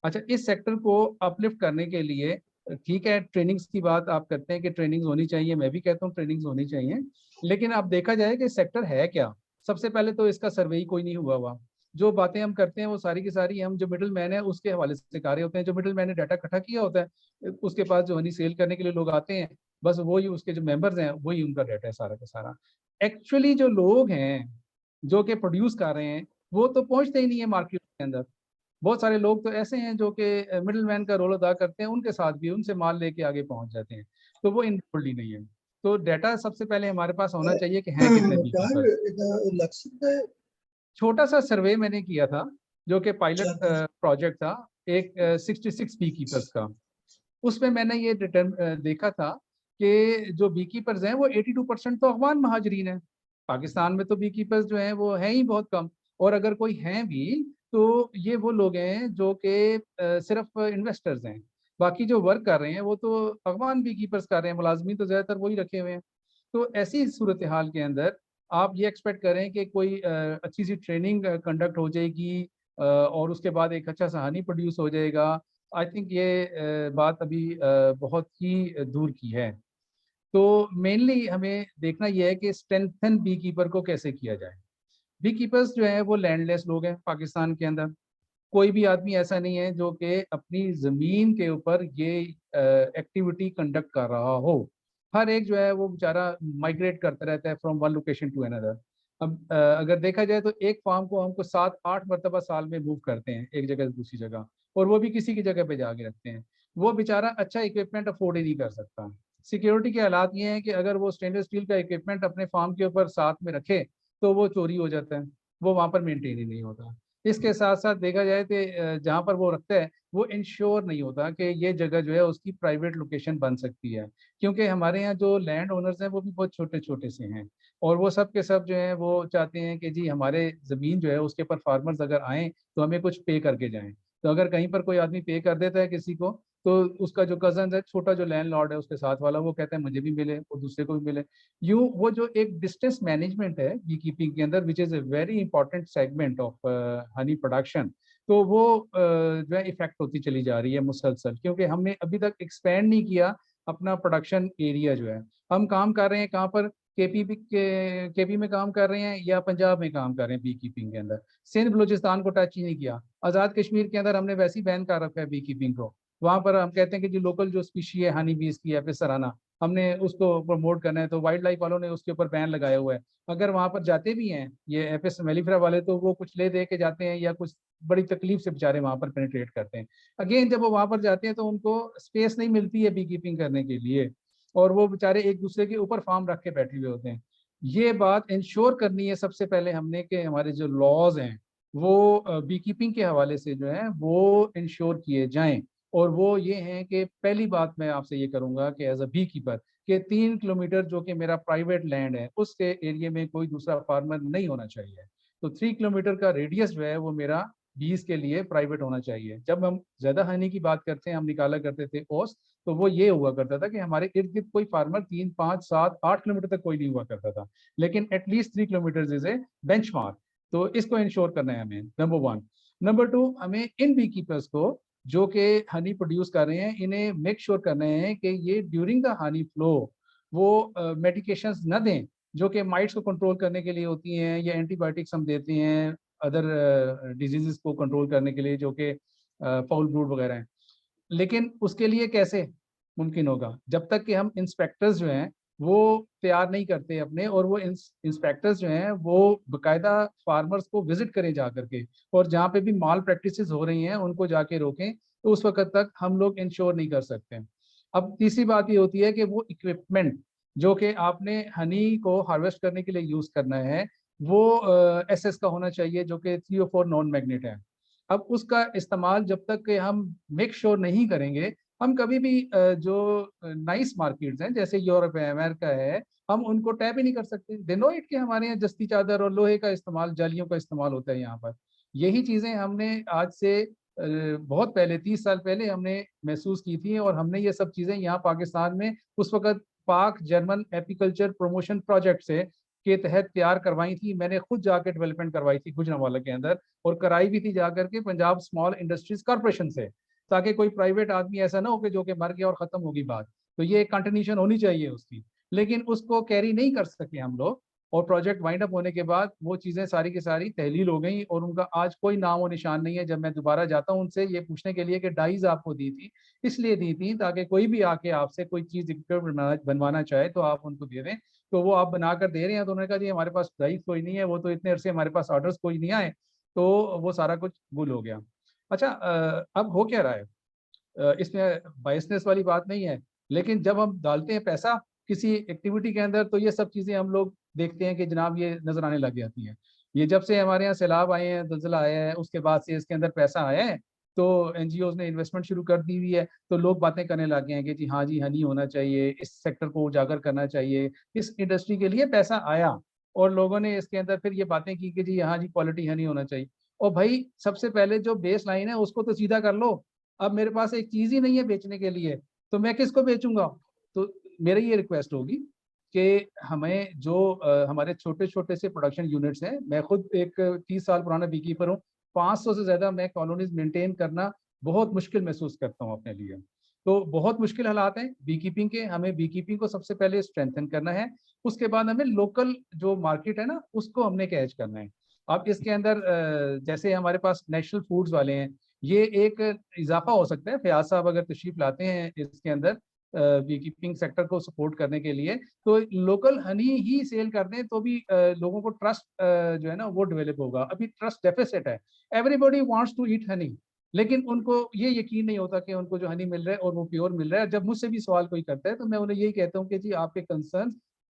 अच्छा, इस सेक्टर को अपलिफ्ट करने के लिए ठीक है, ट्रेनिंग्स की बात आप करते हैं कि ट्रेनिंग्स होनी चाहिए, मैं भी कहता हूँ ट्रेनिंग्स होनी चाहिए, लेकिन अब देखा जाए कि सेक्टर है क्या। सबसे पहले तो इसका सर्वे ही कोई नहीं हुआ। जो बातें हम करते हैं वो सारी की सारी हम जो मिडिल मैन है उसके हवाले से कर रहे होते हैं। जो मिडिल मैन ने डाटा इकट्ठा किया होता है उसके पास जो हनी सेल करने के लिए लोग आते हैं, बस वही उसके जो मेंबर्स हैं वही उनका डाटा है सारा का सारा। एक्चुअली जो लोग हैं जो कि प्रोड्यूस कर रहे हैं वो तो पहुंचते ही नहीं है मार्केट के अंदर। बहुत सारे लोग तो ऐसे हैं जो कि मिडिल मैन का रोल अदा करते हैं, उनके साथ भी उनसे माल लेके आगे पहुंच जाते हैं, तो वो इन्वॉल्व ही नहीं है। तो डाटा सबसे पहले हमारे पास होना चाहिए कि हैं कितने बीकीपर। छोटा सा सर्वे मैंने किया था जो कि पायलट प्रोजेक्ट था एक 66 बीकीपर्स का। उसमें मैंने ये देखा था कि जो बी कीपर्स हैं वो 82% तो अफगान महाजरीन हैं। पाकिस्तान में तो बी कीपर्स जो हैं वो हैं ही बहुत कम, और अगर कोई हैं भी तो ये वो लोग हैं जो कि सिर्फ इन्वेस्टर्स हैं। बाकी जो वर्क कर रहे हैं वो तो अफगान बी कीपर्स कर रहे हैं, मुलाजमीन तो ज़्यादातर वही रखे हुए हैं। तो ऐसी सूरत हाल के अंदर आप ये एक्सपेक्ट करें कि कोई अच्छी सी ट्रेनिंग कंडक्ट हो जाएगी और उसके बाद एक अच्छा सा हनी प्रोड्यूस हो जाएगा। आई थिंक ये बात अभी बहुत ही दूर की है। तो मेनली हमें देखना यह है कि स्ट्रेंथन बी कीपर को कैसे किया जाए। बी कीपर्स जो है वो लैंडलेस लोग हैं पाकिस्तान के अंदर। कोई भी आदमी ऐसा नहीं है जो कि अपनी जमीन के ऊपर ये एक्टिविटी कंडक्ट कर रहा हो। हर एक जो है वो बेचारा माइग्रेट करता रहता है from one location to another. अब अगर देखा जाए तो एक फार्म को हमको 7-8 मरतबा साल में मूव करते हैं एक जगह से दूसरी जगह, और वो भी किसी की जगह पे जाके रखते हैं। वो बेचारा अच्छा इक्विपमेंट अफोर्ड ही नहीं कर सकता। सिक्योरिटी के हालात ये हैं कि अगर वो स्टेनलेस स्टील का इक्विपमेंट अपने फार्म के ऊपर साथ में रखे तो वो चोरी हो जाता है, वो वहाँ पर मेंटेन ही नहीं होता। इसके साथ साथ देखा जाए तो जहाँ पर वो रखता है वो इंश्योर नहीं होता कि ये जगह जो है उसकी प्राइवेट लोकेशन बन सकती है, क्योंकि हमारे यहाँ जो लैंड ओनर्स हैं वो भी बहुत छोटे छोटे से हैं, और वो सब के सब जो है वो चाहते हैं कि जी हमारे ज़मीन जो है उसके ऊपर फार्मर्स अगर आएँ तो हमें कुछ पे करके जाएं। तो अगर कहीं पर कोई आदमी पे कर देता है किसी को, तो उसका जो कजन है, छोटा जो लैंडलॉर्ड है उसके साथ वाला, वो कहता है मुझे भी मिले और दूसरे को भी मिले। यूं वो जो एक डिस्टेंस मैनेजमेंट है बी कीपिंग के अंदर, which is a very important segment of honey production, तो वो जो है इफेक्ट होती चली जा रही है मुसलसल, क्योंकि हमने अभी तक एक्सपेंड नहीं किया अपना प्रोडक्शन एरिया जो है। हम काम कर रहे हैं कहाँ पर, केपी में काम कर रहे हैं या पंजाब में काम कर रहे हैं बी कीपिंग के अंदर। सिंध बलूचिस्तान को टच ही नहीं किया। आज़ाद कश्मीर के अंदर हमने वैसे ही बैन कर रखा है बी कीपिंग को। वहाँ पर हम कहते हैं कि जो लोकल जो स्पीशी है हनी बीज की एपिस सराना, हमने उसको प्रमोट करना है, तो वाइल्ड लाइफ वालों ने उसके ऊपर बैन लगाया हुआ है। अगर वहाँ पर जाते भी हैं ये एपिस मेलिफेरा वाले, तो वो कुछ ले दे के जाते हैं या कुछ बड़ी तकलीफ से बेचारे वहाँ पर पेनिट्रेट करते हैं। अगेन जब वो वहाँ पर जाते हैं तो उनको स्पेस नहीं मिलती है बी कीपिंग करने के लिए, और वो बेचारे एक दूसरे के ऊपर फार्म रख के बैठे हुए होते हैं। ये बात इंश्योर करनी है सबसे पहले हमने कि हमारे जो लॉज हैं वो बी कीपिंग के हवाले से जो है वो इंश्योर किए जाएं। और वो ये हैं कि पहली बात मैं आपसे ये करूंगा कि एज अ बी कीपर कि 3 किलोमीटर जो कि मेरा प्राइवेट लैंड है उसके एरिया में कोई दूसरा फार्मर नहीं होना चाहिए। तो 3 किलोमीटर का रेडियस जो है वो मेरा बीज के लिए प्राइवेट होना चाहिए। जब हम ज्यादा हानि की बात करते हैं, हम निकाला करते थे ओस, तो वो ये हुआ करता था कि हमारे इर्द गिर्द कोई फार्मर 3, 5, 7, 8 किलोमीटर तक कोई नहीं हुआ करता था, लेकिन at least 3 kilometre is a benchmark. तो इसको इंश्योर करना है हमें, नंबर 1। नंबर 2, हमें इन बी कीपर्स को जो कि हनी प्रोड्यूस कर रहे हैं, इन्हें मेक श्योर करना है कि ये ड्यूरिंग द हनी फ्लो वो मेडिकेशंस न दें जो कि माइट्स को कंट्रोल करने के लिए होती हैं, या एंटीबायोटिक्स हम देते हैं अदर डिजीजेस को कंट्रोल करने के लिए जो कि फाउल ब्रूड वगैरह हैं। लेकिन उसके लिए कैसे मुमकिन होगा जब तक कि हम इंस्पेक्टर्स जो हैं वो तैयार नहीं करते अपने, और वो इंस्पेक्टर्स जो हैं वो बाकायदा फार्मर्स को विजिट करें जा करके, और जहाँ पे भी माल प्रैक्टिसेस हो रही हैं उनको जाके रोकें, तो उस वक्त तक हम लोग इंश्योर नहीं कर सकते। अब तीसरी बात ये होती है कि वो इक्विपमेंट जो कि आपने हनी को हार्वेस्ट करने के लिए यूज करना है वो एसएस का होना चाहिए जो कि 3 और 4 नॉन मैग्नेट है। अब उसका इस्तेमाल जब तक कि हम मेक श्योर नहीं करेंगे, हम कभी भी जो नाइस मार्केट्स हैं जैसे यूरोप है, अमेरिका है, हम उनको टैप ही नहीं कर सकते। दे नो इट कि हमारे यहाँ जस्ती चादर और लोहे का इस्तेमाल, जालियों का इस्तेमाल होता है यहाँ पर। यही चीज़ें हमने आज से बहुत पहले 30 साल पहले हमने महसूस की थी, और हमने ये सब चीज़ें यहाँ पाकिस्तान में उस वक्त पाक जर्मन एपीकल्चर प्रमोशन प्रोजेक्ट से के तहत तैयार करवाई थी। मैंने खुद जाके डेवलपमेंट करवाई थी गुजरांवाला के अंदर, और कराई भी थी जाकर के पंजाब स्मॉल इंडस्ट्रीज कॉर्पोरेशन से, ताकि कोई प्राइवेट आदमी ऐसा ना हो कि जो कि मर गया और खत्म होगी बात। तो ये कंटिन्यूशन होनी चाहिए उसकी, लेकिन उसको कैरी नहीं कर सके हम लोग, और प्रोजेक्ट वाइंड अप होने के बाद वो चीज़ें सारी की सारी तहलील हो गई, और उनका आज कोई नाम और निशान नहीं है। जब मैं दोबारा जाता हूँ उनसे ये पूछने के लिए कि डाइज आपको दी थी, इसलिए दी थी ताकि कोई भी आके आपसे कोई चीज़ बनवाना चाहे तो आप उनको दे दें। तो वो आप बनाकर दे रहे हैं, तो उन्होंने कहा जी हमारे पास डाइज कोई नहीं है, वो तो इतने अरसे हमारे पास ऑर्डर्स कोई नहीं आए, तो वो सारा कुछ गुल हो गया। अच्छा, अब हो क्या रहा है, इसमें बायसनेस वाली बात नहीं है, लेकिन जब हम डालते हैं पैसा किसी एक्टिविटी के अंदर तो ये सब चीज़ें हम लोग देखते हैं कि जनाब ये नजर आने लग जाती हैं। ये जब से हमारे यहाँ सैलाब आए हैं, दलदला आया है, उसके बाद से इसके अंदर पैसा आया है, तो एनजीओज ने इन्वेस्टमेंट शुरू कर दी हुई है, तो लोग बातें करने लग गए हैं कि जी हाँ जी हनी होना चाहिए, इस सेक्टर को उजागर करना चाहिए, इस इंडस्ट्री के लिए पैसा आया और लोगों ने इसके अंदर फिर ये बातें की कि जी हाँ जी क्वालिटी हनी होना चाहिए। और भाई सबसे पहले जो बेस लाइन है उसको तो सीधा कर लो। अब मेरे पास एक चीज ही नहीं है बेचने के लिए, तो मैं किसको बेचूंगा? तो मेरी ये रिक्वेस्ट होगी कि हमें जो हमारे छोटे छोटे से प्रोडक्शन यूनिट्स हैं, मैं खुद एक 30 साल पुराना बी कीपर हूँ, 500 से ज्यादा मैं कॉलोनीज मेंटेन करना बहुत मुश्किल महसूस करता हूँ अपने लिए। तो बहुत मुश्किल हालात हैं बी कीपिंग के, हमें बी कीपिंग को सबसे पहले स्ट्रेंथन करना है, उसके बाद हमें लोकल जो मार्केट है ना उसको हमने कैच करना है। अब इसके अंदर जैसे हमारे पास नेशनल फूड्स वाले हैं, ये एक इजाफा हो सकता है, फयाज साहब अगर तशरीफ लाते हैं इसके अंदर बी कीपिंग सेक्टर को सपोर्ट करने के लिए, तो लोकल हनी ही सेल कर दें तो भी लोगों को ट्रस्ट जो है ना वो डेवलप होगा। अभी ट्रस्ट डेफिसिट है, everybody wants to eat honey, लेकिन उनको ये यकीन नहीं होता कि उनको जो हनी मिल रहा है और वो प्योर मिल रहा है। जब मुझसे भी सवाल कोई करता है तो मैं उन्हें यही कहता हूँ कि जी आपके कंसर्न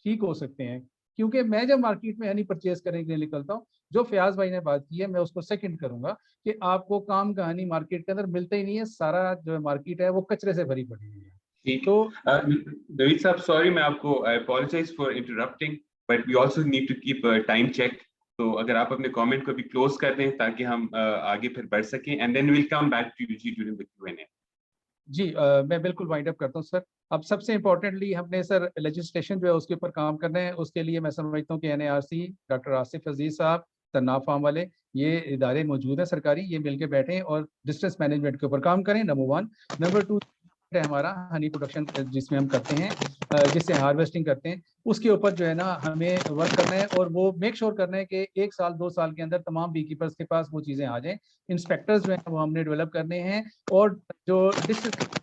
ठीक हो सकते हैं, क्योंकि मैं जब मार्केट में हनी परचेज करने के लिए निकलता हूँ, जो फयाज भाई ने बात की है मैं उसको सेकंड करूंगा कि आपको काम का हनी मार्केट के अंदर मिलता ही नहीं है, सारा जो मार्केट है वो कचरे से भरी पड़ी हुई है। ठीक। तो नवीद साहब, सॉरी, मैं आपको I apologise for interrupting, but we also need to keep time check. तो अगर आप अपने कमेंट को भी क्लोज कर दें ताकि हम आगे फिर बढ़ सकें, and then will come back to you जी ड्यूरिंग द Q&A। जी मैं बिल्कुल वाइंड अप करता हूँ सर। अब सबसे इम्पोर्टेंटली हमने सर लेजिस्लेशन जो है उसके ऊपर काम करना है। उसके लिए मैं समझता हूँ कि NARC, डॉक्टर आसिफ अजीज साहब, तन्नाफ फार्म वाले, ये इदारे मौजूद हैं सरकारी, ये मिलके बैठें और डिस्टेंस मैनेजमेंट के ऊपर काम करें, नंबर 1। नंबर 2 है हमारा हनी प्रोडक्शन जिसमें हम करते हैं, जिससे हार्वेस्टिंग करते हैं, उसके ऊपर जो है ना हमें वर्क करना है और वो मेक श्योर करना है कि 1 साल 2 साल के अंदर तमाम बी कीपर्स के पास वो चीज़ें आ जाएं। इंस्पेक्टर्स जो है वो हमने डेवलप करने हैं, और जो डिस्ट्रिक्ट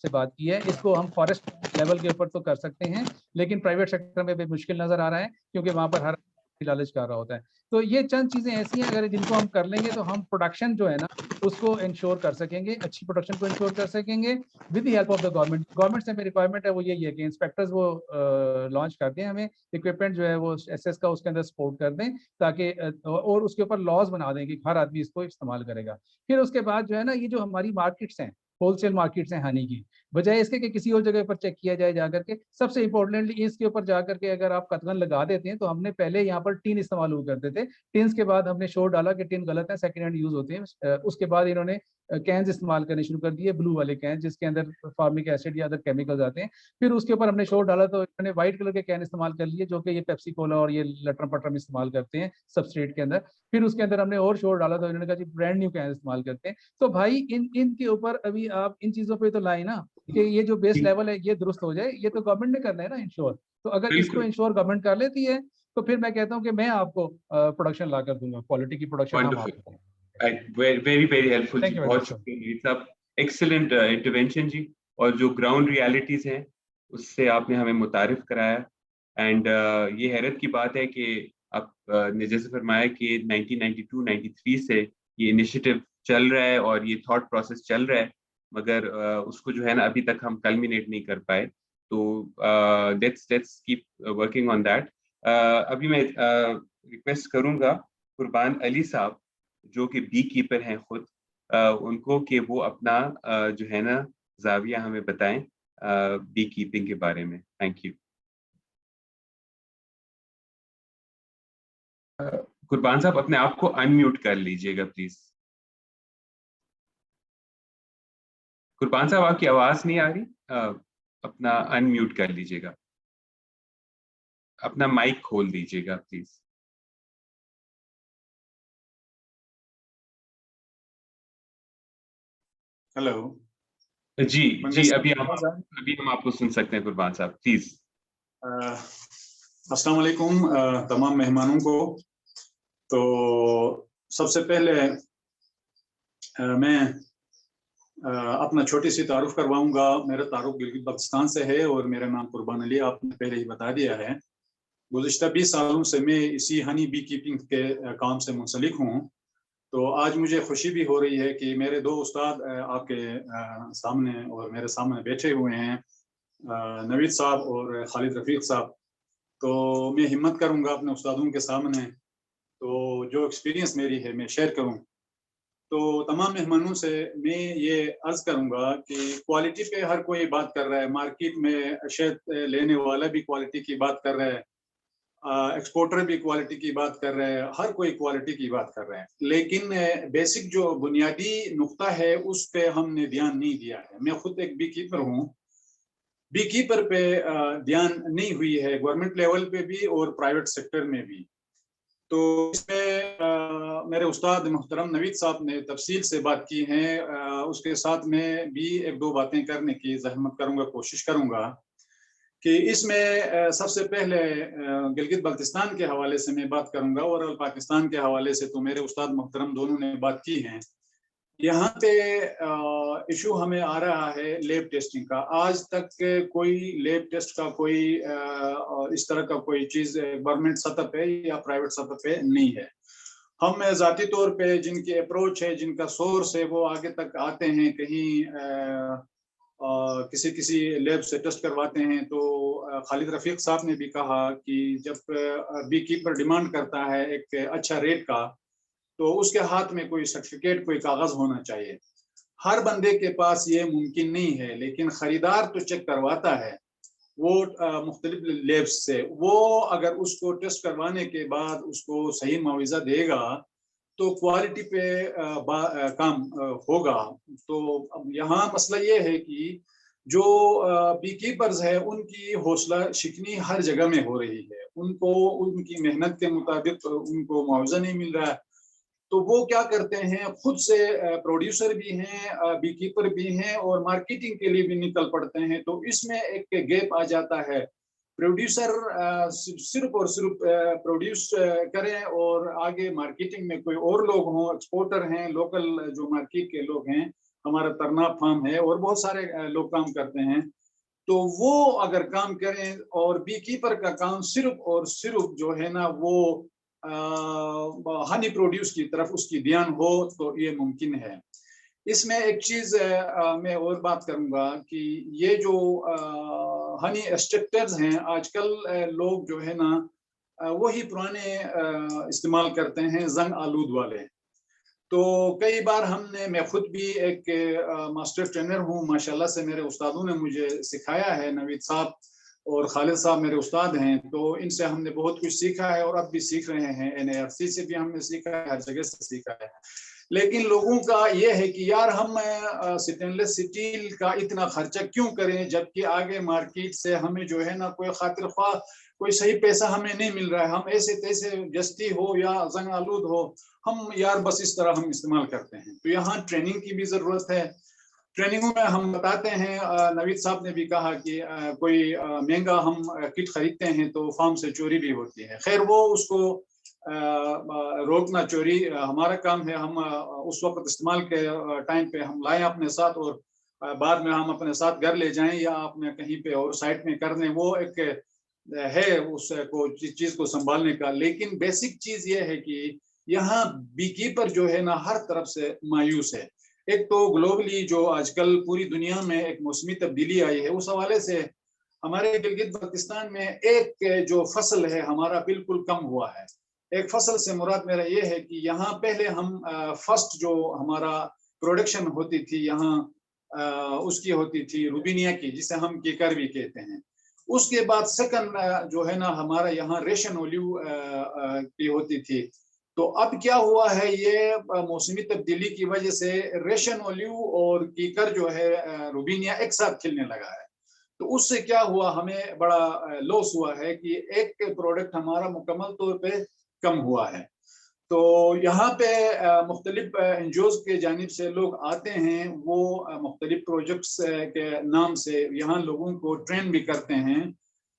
से बात की है इसको हम फॉरेस्ट लेवल के ऊपर तो कर सकते हैं, लेकिन प्राइवेट सेक्टर में भी मुश्किल नजर आ रहा है क्योंकि वहां पर हर लालच कर रहा होता है। तो ये चंद चीजें ऐसी हैं अगर जिनको हम कर लेंगे तो हम प्रोडक्शन जो है ना उसको इंश्योर कर सकेंगे, अच्छी प्रोडक्शन को इंश्योर कर सकेंगे with the help of the government. Government से मेरी रिक्वायरमेंट है वो यही है कि इंस्पेक्टर्स वो लॉन्च कर दें, हमें इक्विपमेंट जो है वो SS का उसके अंदर सपोर्ट कर दें, ताकि और उसके ऊपर लॉज बना दें कि हर आदमी इसको इस्तेमाल करेगा। फिर उसके बाद जो है ना ये जो हमारी मार्केट्स हैं, होलसेल मार्केट्स हैं हनी की, बजाय इसके कि किसी और जगह पर चेक किया जाए जाकर के, सबसे इंपॉर्टेंटली इसके ऊपर जाकर के अगर आप कतगन लगा देते हैं, तो हमने पहले यहाँ पर टीन इस्तेमाल हुआ करते थे, टिन्स के बाद हमने शोर डाला कि टिन गलत है, सेकेंड हैंड यूज होते हैं, उसके बाद इन्होंने कैंस इस्तेमाल करने शुरू कर दिए, ब्लू वाले कैन जिसके अंदर फार्मिक एसिड या अदर केमिकल्स आते हैं। फिर उसके ऊपर हमने शोर डाला तो इन्होंने व्हाइट कलर के कैन इस्तेमाल कर लिए, जो कि ये पेप्सी कोला और ये लटरम पटरम इस्तेमाल करते हैं सबस्ट्रेट के अंदर। फिर उसके अंदर हमने और शोर डाला तो इन्होंने कहा जी ब्रांड न्यू कैन इस्तेमाल करते हैं। तो भाई इनके ऊपर अभी आप इन चीजों पर तो लाए ना कि ये जो बेस लेवल है ये दुरुस्त हो जाए, ये तो गवर्नमेंट ने करना है ना इंश्योर। तो अगर इसको इंश्योर गवर्नमेंट कर लेती है तो फिर मैं कहता हूँ कि मैं आपको प्रोडक्शन ला कर दूंगा, क्वालिटी की प्रोडक्शन हम आपको। वेरी वेरी हेल्पफुल जी, Thank you very बहुत much, sir. शुक्रिया नवीद साहब, एक्सीलेंट इंटरवेंशन जी। और जो ग्राउंड रियलिटीज हैं उससे आपने हमें मुतारिफ कराया, एंड ये हैरत की बात है कि आप ने जैसे फरमाया कि 1992-93 से ये इनिशिएटिव चल रहा है और ये थॉट प्रोसेस चल रहा है, मगर उसको जो है ना अभी तक हम कल्मिनेट नहीं कर पाए। तो let's keep working on that. अभी मैं रिक्वेस्ट करूंगा कुर्बान अली साहब जो कि बी कीपर हैं खुद, उनको कि वो अपना जो है ना जाविया हमें बताएं बी कीपिंग के बारे में। Thank you. कुर्बान साहब अपने आप को अनम्यूट कर लीजिएगा प्लीज। कुर्बान साहब आपकी आवाज नहीं आ रही, अपना अनम्यूट कर लीजिएगा, अपना माइक खोल दीजिएगा प्लीज। हेलो जी जी, अभी हम आपको सुन सकते हैं कुर्बान साहब, प्लीज। अस्सलाम वालेकुम तमाम मेहमानों को। तो सबसे पहले मैं अपना छोटी सी तारुफ करवाऊंगा। मेरा तारुफ गिलगित बल्तिस्तान से है और मेरा नाम कुर्बान अली आपने पहले ही बता दिया है। गुज़िश्ता 20 सालों से मैं इसी हनी बी कीपिंग के काम से मुंसलिक हूँ। तो आज मुझे खुशी भी हो रही है कि मेरे 2 उस्ताद आपके सामने और मेरे सामने बैठे हुए हैं, नवीद साहब और खालिद रफीक साहब। तो मैं हिम्मत करूंगा अपने उस्तादों के सामने तो जो एक्सपीरियंस मेरी है मैं शेयर करूं। तो तमाम मेहमानों से मैं ये अर्ज करूंगा कि क्वालिटी पे हर कोई बात कर रहा है, मार्केट में शहद लेने वाला भी क्वालिटी की बात कर रहा है, एक्सपोर्टर भी क्वालिटी की बात कर रहे हैं, हर कोई क्वालिटी की बात कर रहे हैं, लेकिन बेसिक जो बुनियादी नुक्ता है उस पे हमने ध्यान नहीं दिया है। मैं खुद एक बी कीपर हूँ, बी कीपर पे ध्यान नहीं हुई है गवर्नमेंट लेवल पे भी और प्राइवेट सेक्टर में भी। तो इसमें मेरे उस्ताद मोहतरम नवीद साहब ने तफसील से बात की है, उसके साथ में भी एक दो बातें करने की जहमत करूंगा, कोशिश करूंगा कि इसमें सबसे पहले गिलगित बल्तिस्तान के हवाले से मैं बात करूंगा और पाकिस्तान के हवाले से तो मेरे उस्ताद मोहतरम दोनों ने बात की है। यहाँ पे इशू हमें आ रहा है लेब टेस्टिंग का। आज तक कोई लेब टेस्ट का कोई इस तरह का कोई चीज गवर्नमेंट सतह पे या प्राइवेट सतह पे नहीं है। हम जाती तौर पे जिनकी अप्रोच है, जिनका सोर्स है, वो आगे तक आते हैं, कहीं किसी लेब से टेस्ट करवाते हैं। तो खालिद रफीक साहब ने भी कहा कि जब बी कीपर डिमांड करता है एक अच्छा रेट का, तो उसके हाथ में कोई सर्टिफिकेट, कोई कागज होना चाहिए। हर बंदे के पास ये मुमकिन नहीं है, लेकिन खरीदार तो चेक करवाता है वो मुख्तलिफ लेब्स से। वो अगर उसको टेस्ट करवाने के बाद उसको सही मुआवजा देगा तो क्वालिटी पे काम होगा। तो अब यहाँ मसला ये है कि जो बी कीपर्स है उनकी हौसला शिकनी हर जगह में हो रही है, उनको उनकी मेहनत के मुताबिक उनको मुआवजा नहीं मिल रहा है। तो वो क्या करते हैं, खुद से प्रोड्यूसर भी हैं, बी कीपर भी हैं और मार्केटिंग के लिए भी निकल पड़ते हैं। तो इसमें एक गैप आ जाता है। प्रोड्यूसर सिर्फ और सिर्फ प्रोड्यूस करें और आगे मार्केटिंग में कोई और लोग हों, एक्सपोर्टर हैं, लोकल जो मार्केट के लोग हैं, हमारा तरनाब फार्म है और बहुत सारे लोग काम करते हैं। तो वो अगर काम करें और बी कीपर का काम सिर्फ और सिर्फ जो है ना वो हनी प्रोड्यूस की तरफ उसकी ध्यान हो, तो ये मुमकिन है। इसमें एक चीज मैं और बात करूंगा कि ये जो हनी एक्सट्रैक्टर्स हैं, आजकल लोग जो है ना वही पुराने इस्तेमाल करते हैं, जंग आलूद वाले। तो कई बार हमने, मैं खुद भी एक मास्टर ट्रेनर हूँ, माशाल्लाह से मेरे उस्तादों ने मुझे सिखाया है, नवीद साहब और खालिद साहब मेरे उस्ताद हैं। तो इनसे हमने बहुत कुछ सीखा है और अब भी सीख रहे हैं। NARC से भी हमने सीखा है, हर जगह से सीखा है। लेकिन लोगों का ये है कि यार हम स्टेनलेस स्टील का इतना खर्चा क्यों करें, जबकि आगे मार्केट से हमें जो है ना कोई खातिर ख्वाह कोई सही पैसा हमें नहीं मिल रहा है। हम ऐसे तैसे जस्ती हो या जंग आलूद हो, हम यार बस इस तरह हम इस्तेमाल करते हैं। तो यहाँ ट्रेनिंग की भी जरूरत है। ट्रेनिंगों में हम बताते हैं, नवीद साहब ने भी कहा कि कोई महंगा हम किट खरीदते हैं तो फार्म से चोरी भी होती है। खैर वो उसको रोकना, चोरी हमारा काम है। हम उस वक्त इस्तेमाल के टाइम पे हम लाएं अपने साथ और बाद में हम अपने साथ घर ले जाएं या अपने कहीं पे और साइट में कर दें, वो एक है उसको चीज को संभालने का। लेकिन बेसिक चीज ये है कि यहाँ बी कीपर जो है ना हर तरफ से मायूस है। एक तो ग्लोबली जो आजकल पूरी दुनिया में एक मौसमी तब्दीली आई है, उस हवाले से हमारे गिलगित बल्तिस्तान में एक जो फसल है हमारा बिल्कुल कम हुआ है। एक फसल से मुराद मेरा ये है कि यहाँ पहले हम फर्स्ट जो हमारा प्रोडक्शन होती थी यहाँ उसकी होती थी रूबिनिया की, जिसे हम केकर भी कहते हैं। उसके बाद सेकंड जो है ना हमारा यहाँ रेशन ओलिव की होती थी। तो अब क्या हुआ है, ये मौसमी तब्दीली की वजह से रेशन ओलिव और कीकर जो है रूबिनिया एक साथ खिलने लगा है। तो उससे क्या हुआ, हमें बड़ा लॉस हुआ है कि एक प्रोडक्ट हमारा मुकम्मल तौर पे कम हुआ है। तो यहाँ पे मुख्तलिफ एनजीओज के जानिब से लोग आते हैं, वो मुख्तलिफ प्रोजेक्ट्स के नाम से यहाँ लोगों को ट्रेन भी करते हैं।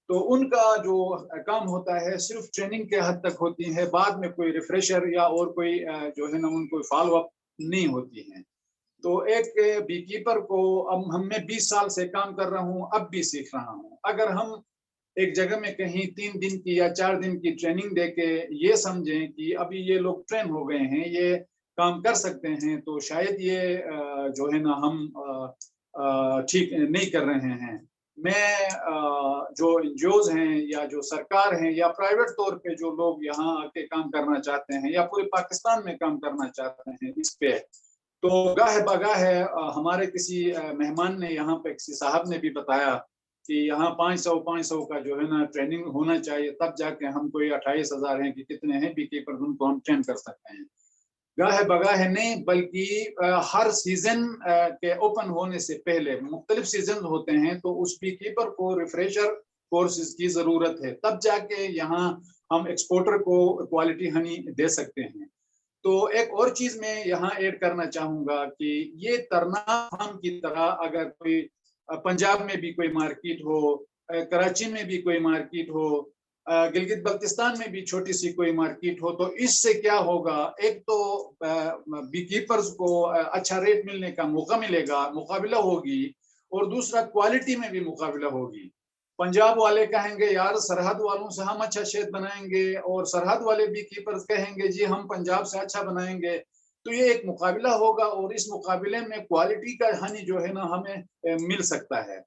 तो उनका जो काम होता है सिर्फ ट्रेनिंग के हद तक होती है, बाद में कोई रिफ्रेशर या और कोई जो है ना उनको फॉलो अप नहीं होती है। तो एक बी कीपर को, अब मैं 20 साल से काम कर रहा हूँ, अब भी सीख रहा हूँ। अगर हम एक जगह में कहीं 3 दिन की या 4 दिन की ट्रेनिंग देके ये समझें कि अभी ये लोग ट्रेन हो गए हैं, ये काम कर सकते हैं, तो शायद ये जो है ना हम ठीक नहीं कर रहे हैं। मैं जो एनजीओज हैं या जो सरकार हैं या प्राइवेट तौर पे जो लोग यहाँ आके काम करना चाहते हैं या पूरे पाकिस्तान में काम करना चाहते हैं, इस पे तो गाहे बगाहे हमारे किसी मेहमान ने यहाँ पे किसी साहब ने भी बताया कि यहाँ 500 का जो है ना ट्रेनिंग होना चाहिए, तब जाके हम कोई 28,000 हैं कि कितने हैं बी कीपर उनको हम ट्रेन कर सकते हैं। गाहे बगाहे नहीं, बल्कि हर सीजन के ओपन होने से पहले मुख्तलिफ सीजन होते हैं, तो उस बी कीपर को रिफ्रेशर कोर्सेज की जरूरत है, तब जाके यहाँ हम एक्सपोर्टर को क्वालिटी हनी दे सकते हैं। तो एक और चीज मैं यहाँ ऐड करना चाहूंगा कि ये तरना फार्म की तरह अगर कोई पंजाब में भी कोई मार्केट हो, कराची में भी कोई मार्केट हो, गिलगित बल्तिस्तान में भी छोटी सी कोई मार्केट हो, तो इससे क्या होगा, एक तो बी कीपर्स को अच्छा रेट मिलने का मौका मिलेगा, मुकाबला होगी, और दूसरा क्वालिटी में भी मुकाबला होगी। पंजाब वाले कहेंगे यार सरहद वालों से हम अच्छा शेद बनाएंगे, और सरहद वाले बी कीपर्स कहेंगे जी हम पंजाब से अच्छा बनाएंगे। तो ये एक मुकाबला होगा, और इस मुकाबले में क्वालिटी का हनी जो है ना हमें मिल सकता है।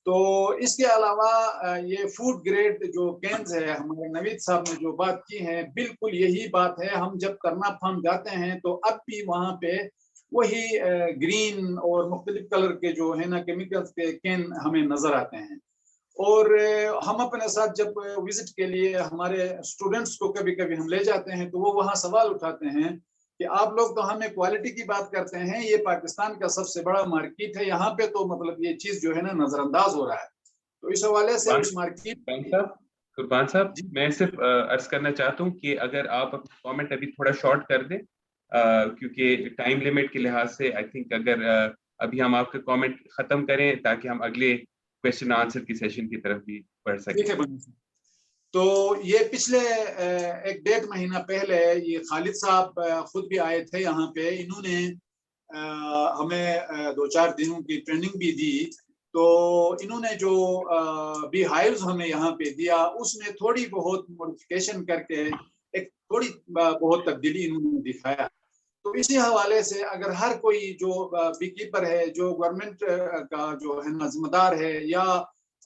तो इसके अलावा ये फूड ग्रेड जो कैंस है, हमारे नवीद साहब ने जो बात की है, बिल्कुल यही बात है। हम जब तरना फार्म जाते हैं तो अब भी वहाँ पे वही ग्रीन और मुख्तलिफ कलर के जो है ना केमिकल्स के कैन हमें नजर आते हैं। और हम अपने साथ जब विजिट के लिए हमारे स्टूडेंट्स को कभी कभी हम ले जाते हैं, तो वो वहाँ सवाल उठाते हैं कि आप लोग तो हमें क्वालिटी की बात करते हैं, ये पाकिस्तान का सबसे बड़ा मार्केट है, यहाँ पे तो मतलब ये चीज जो है ना नजरअंदाज हो रहा है। तो इस हवाले से उस मार्केट कुर्बान साहब मैं सिर्फ अर्ज करना चाहता हूँ कि अगर आप कमेंट अभी थोड़ा शॉर्ट कर दें, क्योंकि टाइम लिमिट के लिहाज से आई थिंक अगर अभी हम आपके कमेंट खत्म करें ताकि हम अगले क्वेश्चन आंसर की सेशन की तरफ भी बढ़ सकें। तो ये पिछले 1-1.5 महीना पहले ये खालिद साहब खुद भी आए थे यहाँ पे, इन्होंने हमें 2-4 दिनों की ट्रेनिंग भी दी। तो इन्होंने जो बी हाइव्स हमें यहाँ पे दिया, उसमें थोड़ी बहुत मॉडिफिकेशन करके एक थोड़ी बहुत तब्दीली इन्होंने दिखाया। तो इसी हवाले से अगर हर कोई जो बी कीपर है, जो गवर्नमेंट का जो है ना जिम्मेदार है या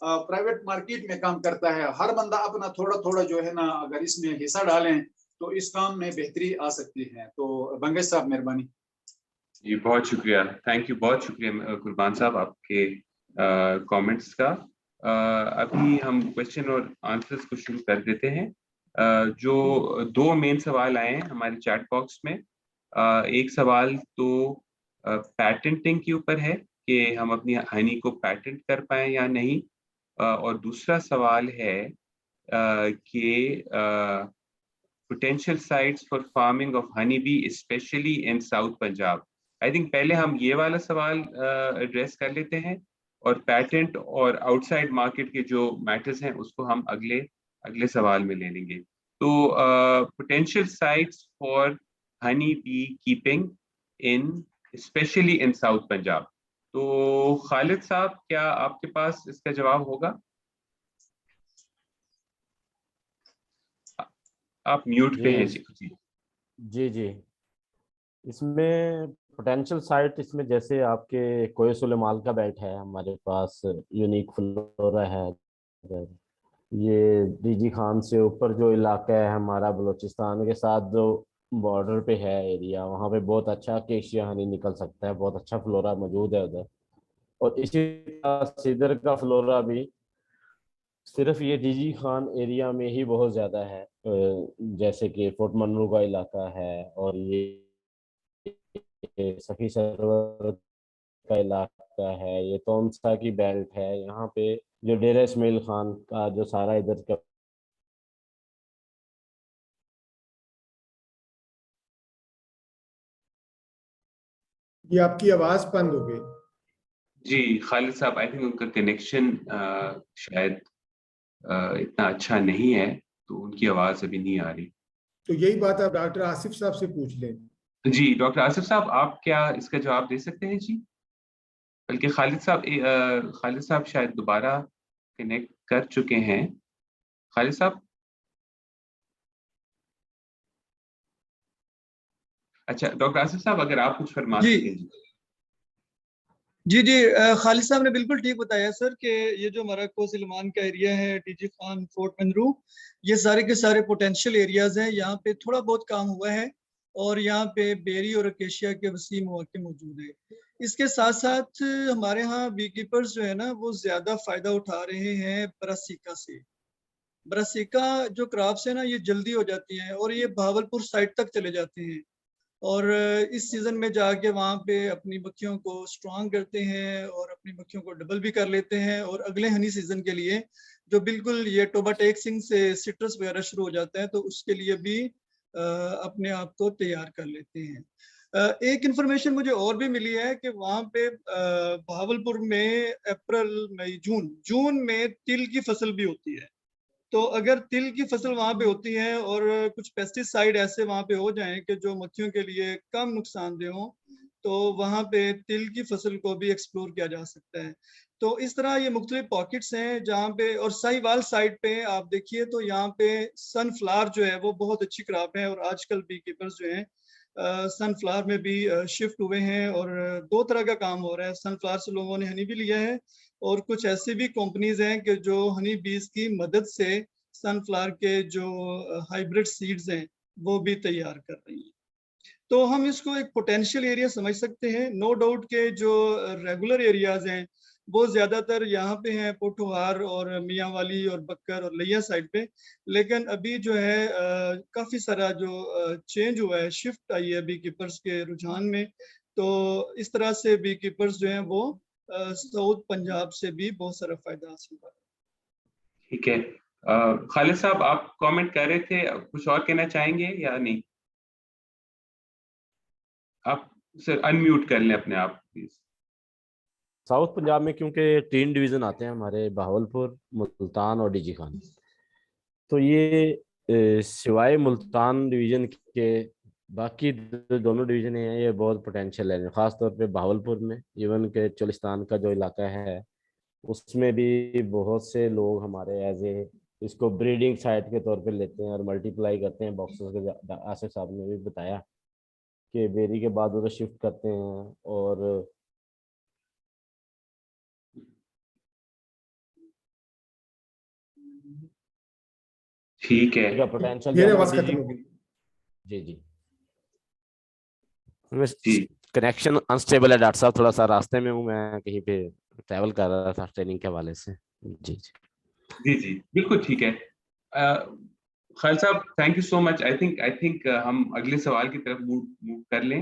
प्राइवेट मार्केट में काम करता है, हर बंदा अपना थोड़ा थोड़ा जो है ना अगर इसमें हिस्सा डालें तो इस काम में बेहतरी आ सकती है। तो बंगेश साहब मेहरबानी। जी बहुत शुक्रिया, थैंक यू, बहुत शुक्रिया कुर्बान साहब आपके कमेंट्स का। अभी हम क्वेश्चन और आंसर्स को शुरू कर देते हैं। जो 2 मेन सवाल आए हैं हमारे चैट बॉक्स में, एक सवाल तो पैटेंटिंग के ऊपर है कि हम अपनी हनी को पैटेंट कर पाए या नहीं, और दूसरा सवाल है कि potential sites for farming of honeybee especially in South Punjab। I think पहले हम ये वाला सवाल एड्रेस कर लेते हैं, और पैटेंट और आउटसाइड मार्केट के जो मैटर्स हैं उसको हम अगले सवाल में ले लेंगे। तो potential sites for honey bee keeping in specially in south Punjab. तो खालिद साहब क्या आपके पास इसका जवाब होगा? आप म्यूट पे हैं जी। जी इसमें पोटेंशियल साइट, इसमें जैसे आपके कोय सुलेमाल का बेल्ट है, हमारे पास यूनिक फ्लोरा है, ये डीजी खान से ऊपर जो इलाका है हमारा बलूचिस्तान के साथ जो बॉर्डर पे है एरिया, वहाँ पे बहुत अच्छा केशिया हनी निकल सकता है, बहुत अच्छा फ्लोरा मौजूद है उधर। और इसी तरह इधर का फ्लोरा भी सिर्फ ये डीजी खान एरिया में ही बहुत ज़्यादा है, जैसे कि फोर्ट मनरू का इलाका है, और ये सखी सरवर का इलाका है, ये तोमसा की बेल्ट है, यहाँ पे जो डेरा इस्माइल खान का जो सारा इधर का। ये आपकी आवाज बंद हो गई जी खालिद साहब, आई थिंक उनका कनेक्शन शायद इतना अच्छा नहीं है, तो उनकी आवाज अभी नहीं आ रही। तो यही बात आप डॉक्टर आसिफ साहब से पूछ लें। जी डॉक्टर आसिफ साहब, आप क्या इसका जवाब दे सकते हैं? जी बल्कि खालिद साहब शायद दोबारा कनेक्ट कर चुके हैं। खालिद साहब, अच्छा डॉक्टर आसिफ साहब अगर आप कुछ फरमा सकें। जी खालिद साहब ने बिल्कुल ठीक बताया सर कि ये जो हमारा कोसलमान का एरिया है, डीजी खान, फोर्ट मनरू, ये सारे के सारे पोटेंशियल एरियाज हैं। यहाँ पे थोड़ा बहुत काम हुआ है और यहाँ पे बेरी और अकेशिया के वसीम मौके मौजूद है। इसके साथ साथ हमारे यहाँ बी कीपर्स जो है ना वो ज्यादा फायदा उठा रहे हैं ब्रासिका से। ब्रासिका जो क्रॉप्स है ना ये जल्दी हो जाती हैं और ये भावलपुर साइड तक चले जाते हैं और इस सीजन में जाके वहाँ पे अपनी मक्खियों को स्ट्रॉन्ग करते हैं और अपनी मक्खियों को डबल भी कर लेते हैं और अगले हनी सीजन के लिए जो बिल्कुल ये टोबाटेक्सिन से सिट्रस वगैरह शुरू हो जाता है तो उसके लिए भी अपने आप को तैयार कर लेते हैं। एक इन्फॉर्मेशन मुझे और भी मिली है कि वहाँ पे भावलपुर में अप्रैल मई जून में तिल की फसल भी होती है। तो अगर तिल की फसल वहां पे होती है और कुछ पेस्टिसाइड ऐसे वहां पे हो जाएं कि जो मक्खियों के लिए कम नुकसानदेह हो तो वहां पे तिल की फसल को भी एक्सप्लोर किया जा सकता है। तो इस तरह ये मुख्तलिफ पॉकेट्स हैं जहाँ पे, और साहिवाल साइड पे आप देखिए तो यहाँ पे सनफ्लावर जो है वो बहुत अच्छी क्रॉप है और आजकल बी कीपर्स जो हैं सनफ्लावर में भी शिफ्ट हुए हैं और दो तरह का काम हो रहा है। सनफ्लावर से लोगों ने हनी भी लिया है और कुछ ऐसी भी कंपनीज हैं कि जो हनी बीज की मदद से सनफ्लावर के जो हाइब्रिड सीड्स हैं वो भी तैयार कर रही हैं। तो हम इसको एक पोटेंशियल एरिया समझ सकते हैं। नो डाउट के जो रेगुलर एरियाज हैं वो ज्यादातर यहाँ पे हैं, पोठोहार और मियांवाली और बक्कर और लिया साइड पे, लेकिन अभी जो है काफी सारा जो चेंज हुआ है, शिफ्ट आई है बी कीपर्स के रुझान में। तो इस तरह से बी कीपर्स जो हैं वो साउथ पंजाब से भी बहुत सारा फायदा हासिल कर रहे हैं। ठीक है, खालिद साहब आप कमेंट कर रहे थे, कुछ और कहना चाहेंगे या नहीं? आप सर अनम्यूट कर लें अपने आप प्लीज। साउथ पंजाब में क्योंकि 3 डिवीजन आते हैं हमारे, बहावलपुर, मुल्तान और डीजी खान, तो ये सिवाय मुल्तान डिवीजन के बाकी दोनों डिवीजन हैं ये बहुत पोटेंशियल है, खास तौर पे बहावलपुर में। इवन के चोलिस्तान का जो इलाका है उसमें भी बहुत से लोग हमारे एज ए इसको ब्रीडिंग साइट के तौर पे लेते हैं और मल्टीप्लाई करते हैं बॉक्सेस के। आसिफ साहब ने भी बताया कि बेरी के बाद उधर शिफ्ट करते हैं और ठीक है, पोटेंशियल मेरी आवाज खत्म हो गई। जी जी जी कनेक्शन अनस्टेबल है डॉक्टर साहब, थोड़ा सा रास्ते में हूँ, मैं कहीं पे ट्रैवल कर रहा था ट्रेनिंग के हवाले से। जी जी जी जी बिल्कुल ठीक है। खालिद साहब thank you so much. I think हम अगले सवाल की तरफ मूव कर लें।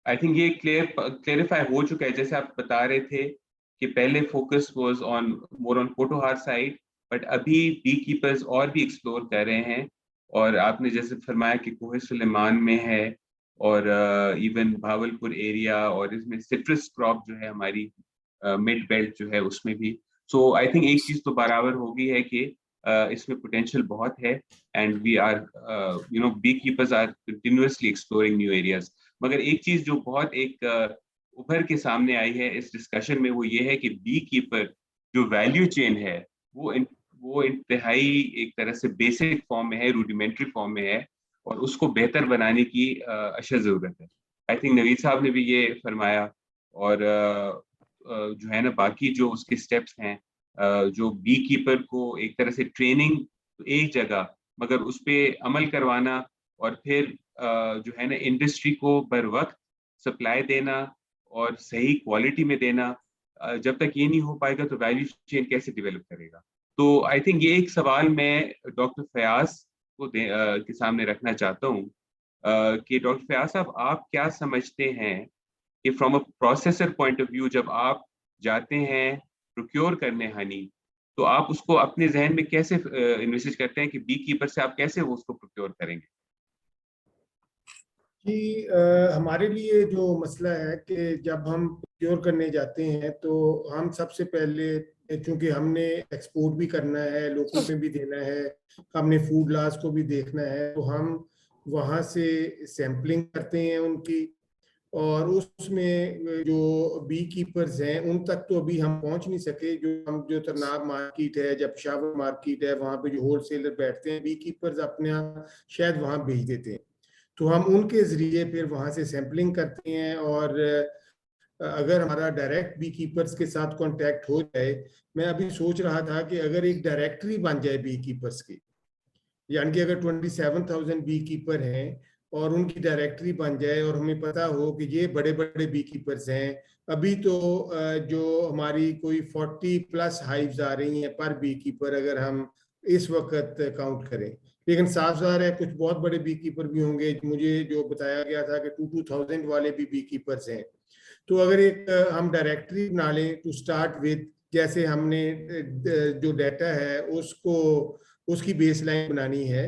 आई थिंक ये क्लेरिफाई हो चुका है, जैसे आप बता रहे थे कि पहले focus was on more on Pothohar side, but अभी बी कीपर्स और भी एक्सप्लोर कर रहे हैं। और आपने जैसे फरमाया कि कोहे सुलेमान में है और इवन भावलपुर एरिया, और इसमें सिट्रस क्रॉप जो है हमारी मिड बेल्ट जो है उसमें भी। सो आई थिंक एक चीज तो बराबर हो गई है कि इसमें पोटेंशियल बहुत है and we are bee keepers are continuously exploring new areas. मगर एक चीज जो बहुत एक उभर के सामने आई है इस डिस्कशन में वो ये है कि बी कीपर जो वैल्यू चेन है वो इंतहाई एक तरह से बेसिक फॉर्म में है, रूडिमेंट्री फॉर्म में है, और उसको बेहतर बनाने की अशद जरूरत है। आई थिंक नवीद साहब ने भी ये फरमाया, और जो है ना बाकी जो उसके स्टेप्स हैं, जो बी कीपर को एक तरह से ट्रेनिंग एक जगह मगर उस पर अमल करवाना और फिर जो है ना इंडस्ट्री को बर वक्त सप्लाई देना और सही क्वालिटी में देना, जब तक ये नहीं हो पाएगा तो वैल्यू चेन कैसे डेवलप करेगा। तो आई थिंक ये एक सवाल मैं डॉक्टर फयाज को के सामने रखना चाहता हूँ कि डॉक्टर फयाज साहब आप क्या समझते हैं कि from a processor point of view जब आप जाते हैं प्रोक्योर करने हनी, तो आप उसको अपने जहन में कैसे इन्विसिज करते हैं कि बी कीपर से आप कैसे वो उसको प्रोक्योर करेंगे? कि हमारे लिए जो मसला है कि जब हम प्रोक्योर करने जाते हैं तो हम सबसे पहले, चूंकि हमने एक्सपोर्ट भी करना है, लोगों में भी देना है, हमने फूड लॉस को भी देखना है, तो हम वहाँ से सैम्पलिंग करते हैं उनकी, और उसमें जो बी कीपर्स हैं उन तक तो अभी हम पहुंच नहीं सके। जो तरनाब मार्केट है, जब पेशावर मार्केट है, वहाँ पे जो होलसेलर बैठते हैं, बी कीपर्स अपने यहाँ शायद वहाँ भेज देते हैं, तो हम उनके जरिए फिर वहाँ से सैम्पलिंग करते हैं। और अगर हमारा डायरेक्ट बी कीपर्स के साथ कांटेक्ट हो जाए, मैं अभी सोच रहा था कि अगर एक डायरेक्टरी बन जाए बी कीपर्स की, यानी कि अगर 27,000 बी कीपर हैं और उनकी डायरेक्टरी बन जाए और हमें पता हो कि ये बड़े बड़े बी कीपर्स हैं, अभी तो जो हमारी कोई 40+ हाइव्स आ रही हैं पर बी कीपर अगर हम इस वक्त काउंट करें, लेकिन साफ ज़ाहिर है कुछ बहुत बड़े बी कीपर भी होंगे। मुझे जो बताया गया था कि 2,000 वाले भी बी कीपर्स हैं। तो अगर एक हम डायरेक्टरी बना लें टू स्टार्ट विद, जैसे हमने जो डाटा है उसको उसकी बेसलाइन बनानी है,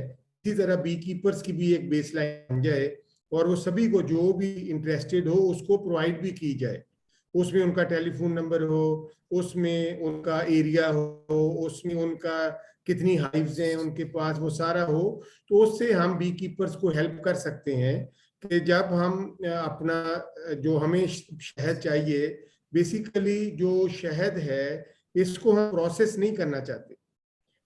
इसी तरह बी कीपर्स की भी एक बेसलाइन बन जाए और वो सभी को जो भी इंटरेस्टेड हो उसको प्रोवाइड भी की जाए। उसमें उनका टेलीफोन नंबर हो, उसमें उनका एरिया हो, उसमें उनका कितनी हाइव्स हैं उनके पास, वो सारा हो। तो उससे हम बी कीपर्स को हेल्प कर सकते हैं कि जब हम अपना जो हमें शहद चाहिए, बेसिकली जो शहद है इसको हम प्रोसेस नहीं करना चाहते,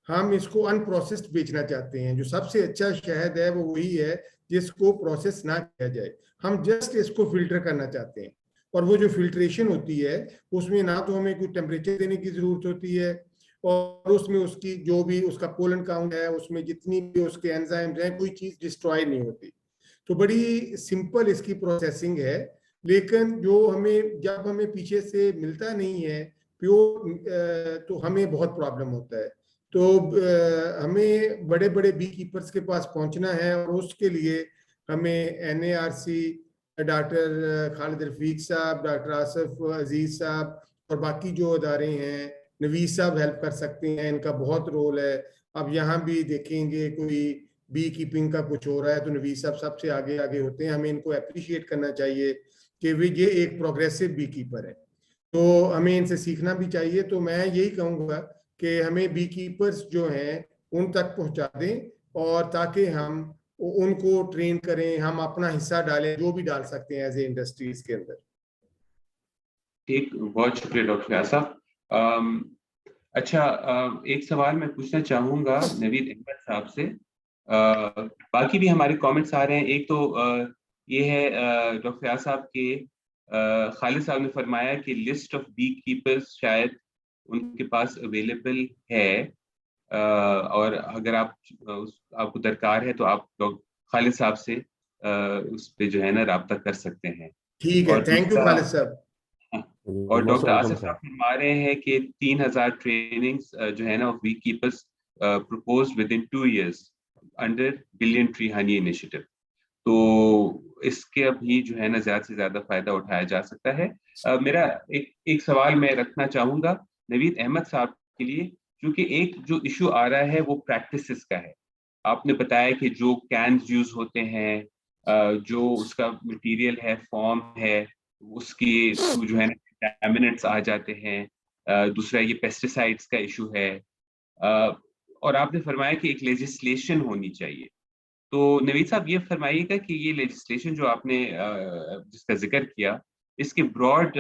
हम इसको अनप्रोसेस्ड बेचना चाहते हैं। जो सबसे अच्छा शहद है वो वही है जिसको प्रोसेस ना किया जाए, हम जस्ट इसको फिल्टर करना चाहते हैं। और वो जो फिल्ट्रेशन होती है उसमें ना तो हमें कोई टेम्परेचर देने की जरूरत होती है और उसमें उसकी जो भी उसका पोलन काउंट है, उसमें जितनी भी उसके एंजाइम्स हैं, कोई चीज डिस्ट्रॉय नहीं होती। तो बड़ी सिंपल इसकी प्रोसेसिंग है। लेकिन जो हमें जब हमें पीछे से मिलता नहीं है प्योर, तो हमें बहुत प्रॉब्लम होता है। तो हमें बड़े बड़े बी कीपर्स के पास पहुंचना है और उसके लिए हमें NARC, डॉक्टर खालिद रफीक साहब, डॉक्टर आसिफ अजीज साहब और बाकी जो अदारे हैं, नवीस साहब हेल्प कर सकते हैं, इनका बहुत रोल है। अब यहाँ भी देखेंगे कोई बी कीपिंग का कुछ हो रहा है तो नवीस साहब सबसे आगे आगे होते हैं, हमें इनको अप्रिशिएट करना चाहिए कि वे ये एक प्रोग्रेसिव बी कीपर है, तो हमें इनसे सीखना भी चाहिए। तो मैं यही कहूँगा कि हमें बी कीपर्स जो हैं उन तक पहुँचा दें और ताकि हम उनको ट्रेन करें, हम अपना हिस्सा डालें जो भी डाल सकते हैं एज ए इंडस्ट्रीज के अंदर। ठीक, बहुत शुक्रिया डॉक्टर आसफ। अच्छा, एक सवाल मैं पूछना चाहूंगा नवीद अहमद साहब से। बाकी भी हमारे कमेंट्स आ रहे हैं। एक तो ये है डॉक्टर आसफ के खालिद साहब ने फरमाया कि लिस्ट ऑफ बी कीपर्स शायद उनके पास अवेलेबल है, और अगर आपको दरकार है तो आप डॉक्टर खालिद साहब से उस पे जो है ना राब्ता कर सकते हैं। ठीक है, थैंक यू खालिद साहब। और डॉक्टर आसिफ साहब फरमा रहे हैं कि 3,000 ट्रेनिंग्स जो है ना bee keepers proposed within 2 years under billion tree honey initiative. तो इसके अभी जो है ना ज्यादा से ज्यादा फायदा उठाया जा सकता है। मेरा एक सवाल मैं रखना चाहूंगा नवीद अहमद साहब के लिए, क्योंकि एक जो इशू आ रहा है वो प्रैक्टिसेस का है। आपने बताया कि जो कैन्स यूज होते हैं, जो उसका मटेरियल है, फॉर्म है, उसकी जो है ना कंटामिनेंट्स आ जाते हैं। दूसरा ये पेस्टिसाइड्स का इशू है, और आपने फरमाया कि एक लेजिस्लेशन होनी चाहिए। तो नवीद साहब ये फरमाइएगा कि ये लेजिस्लेशन जो आपने जिसका जिक्र किया, इसके ब्रॉड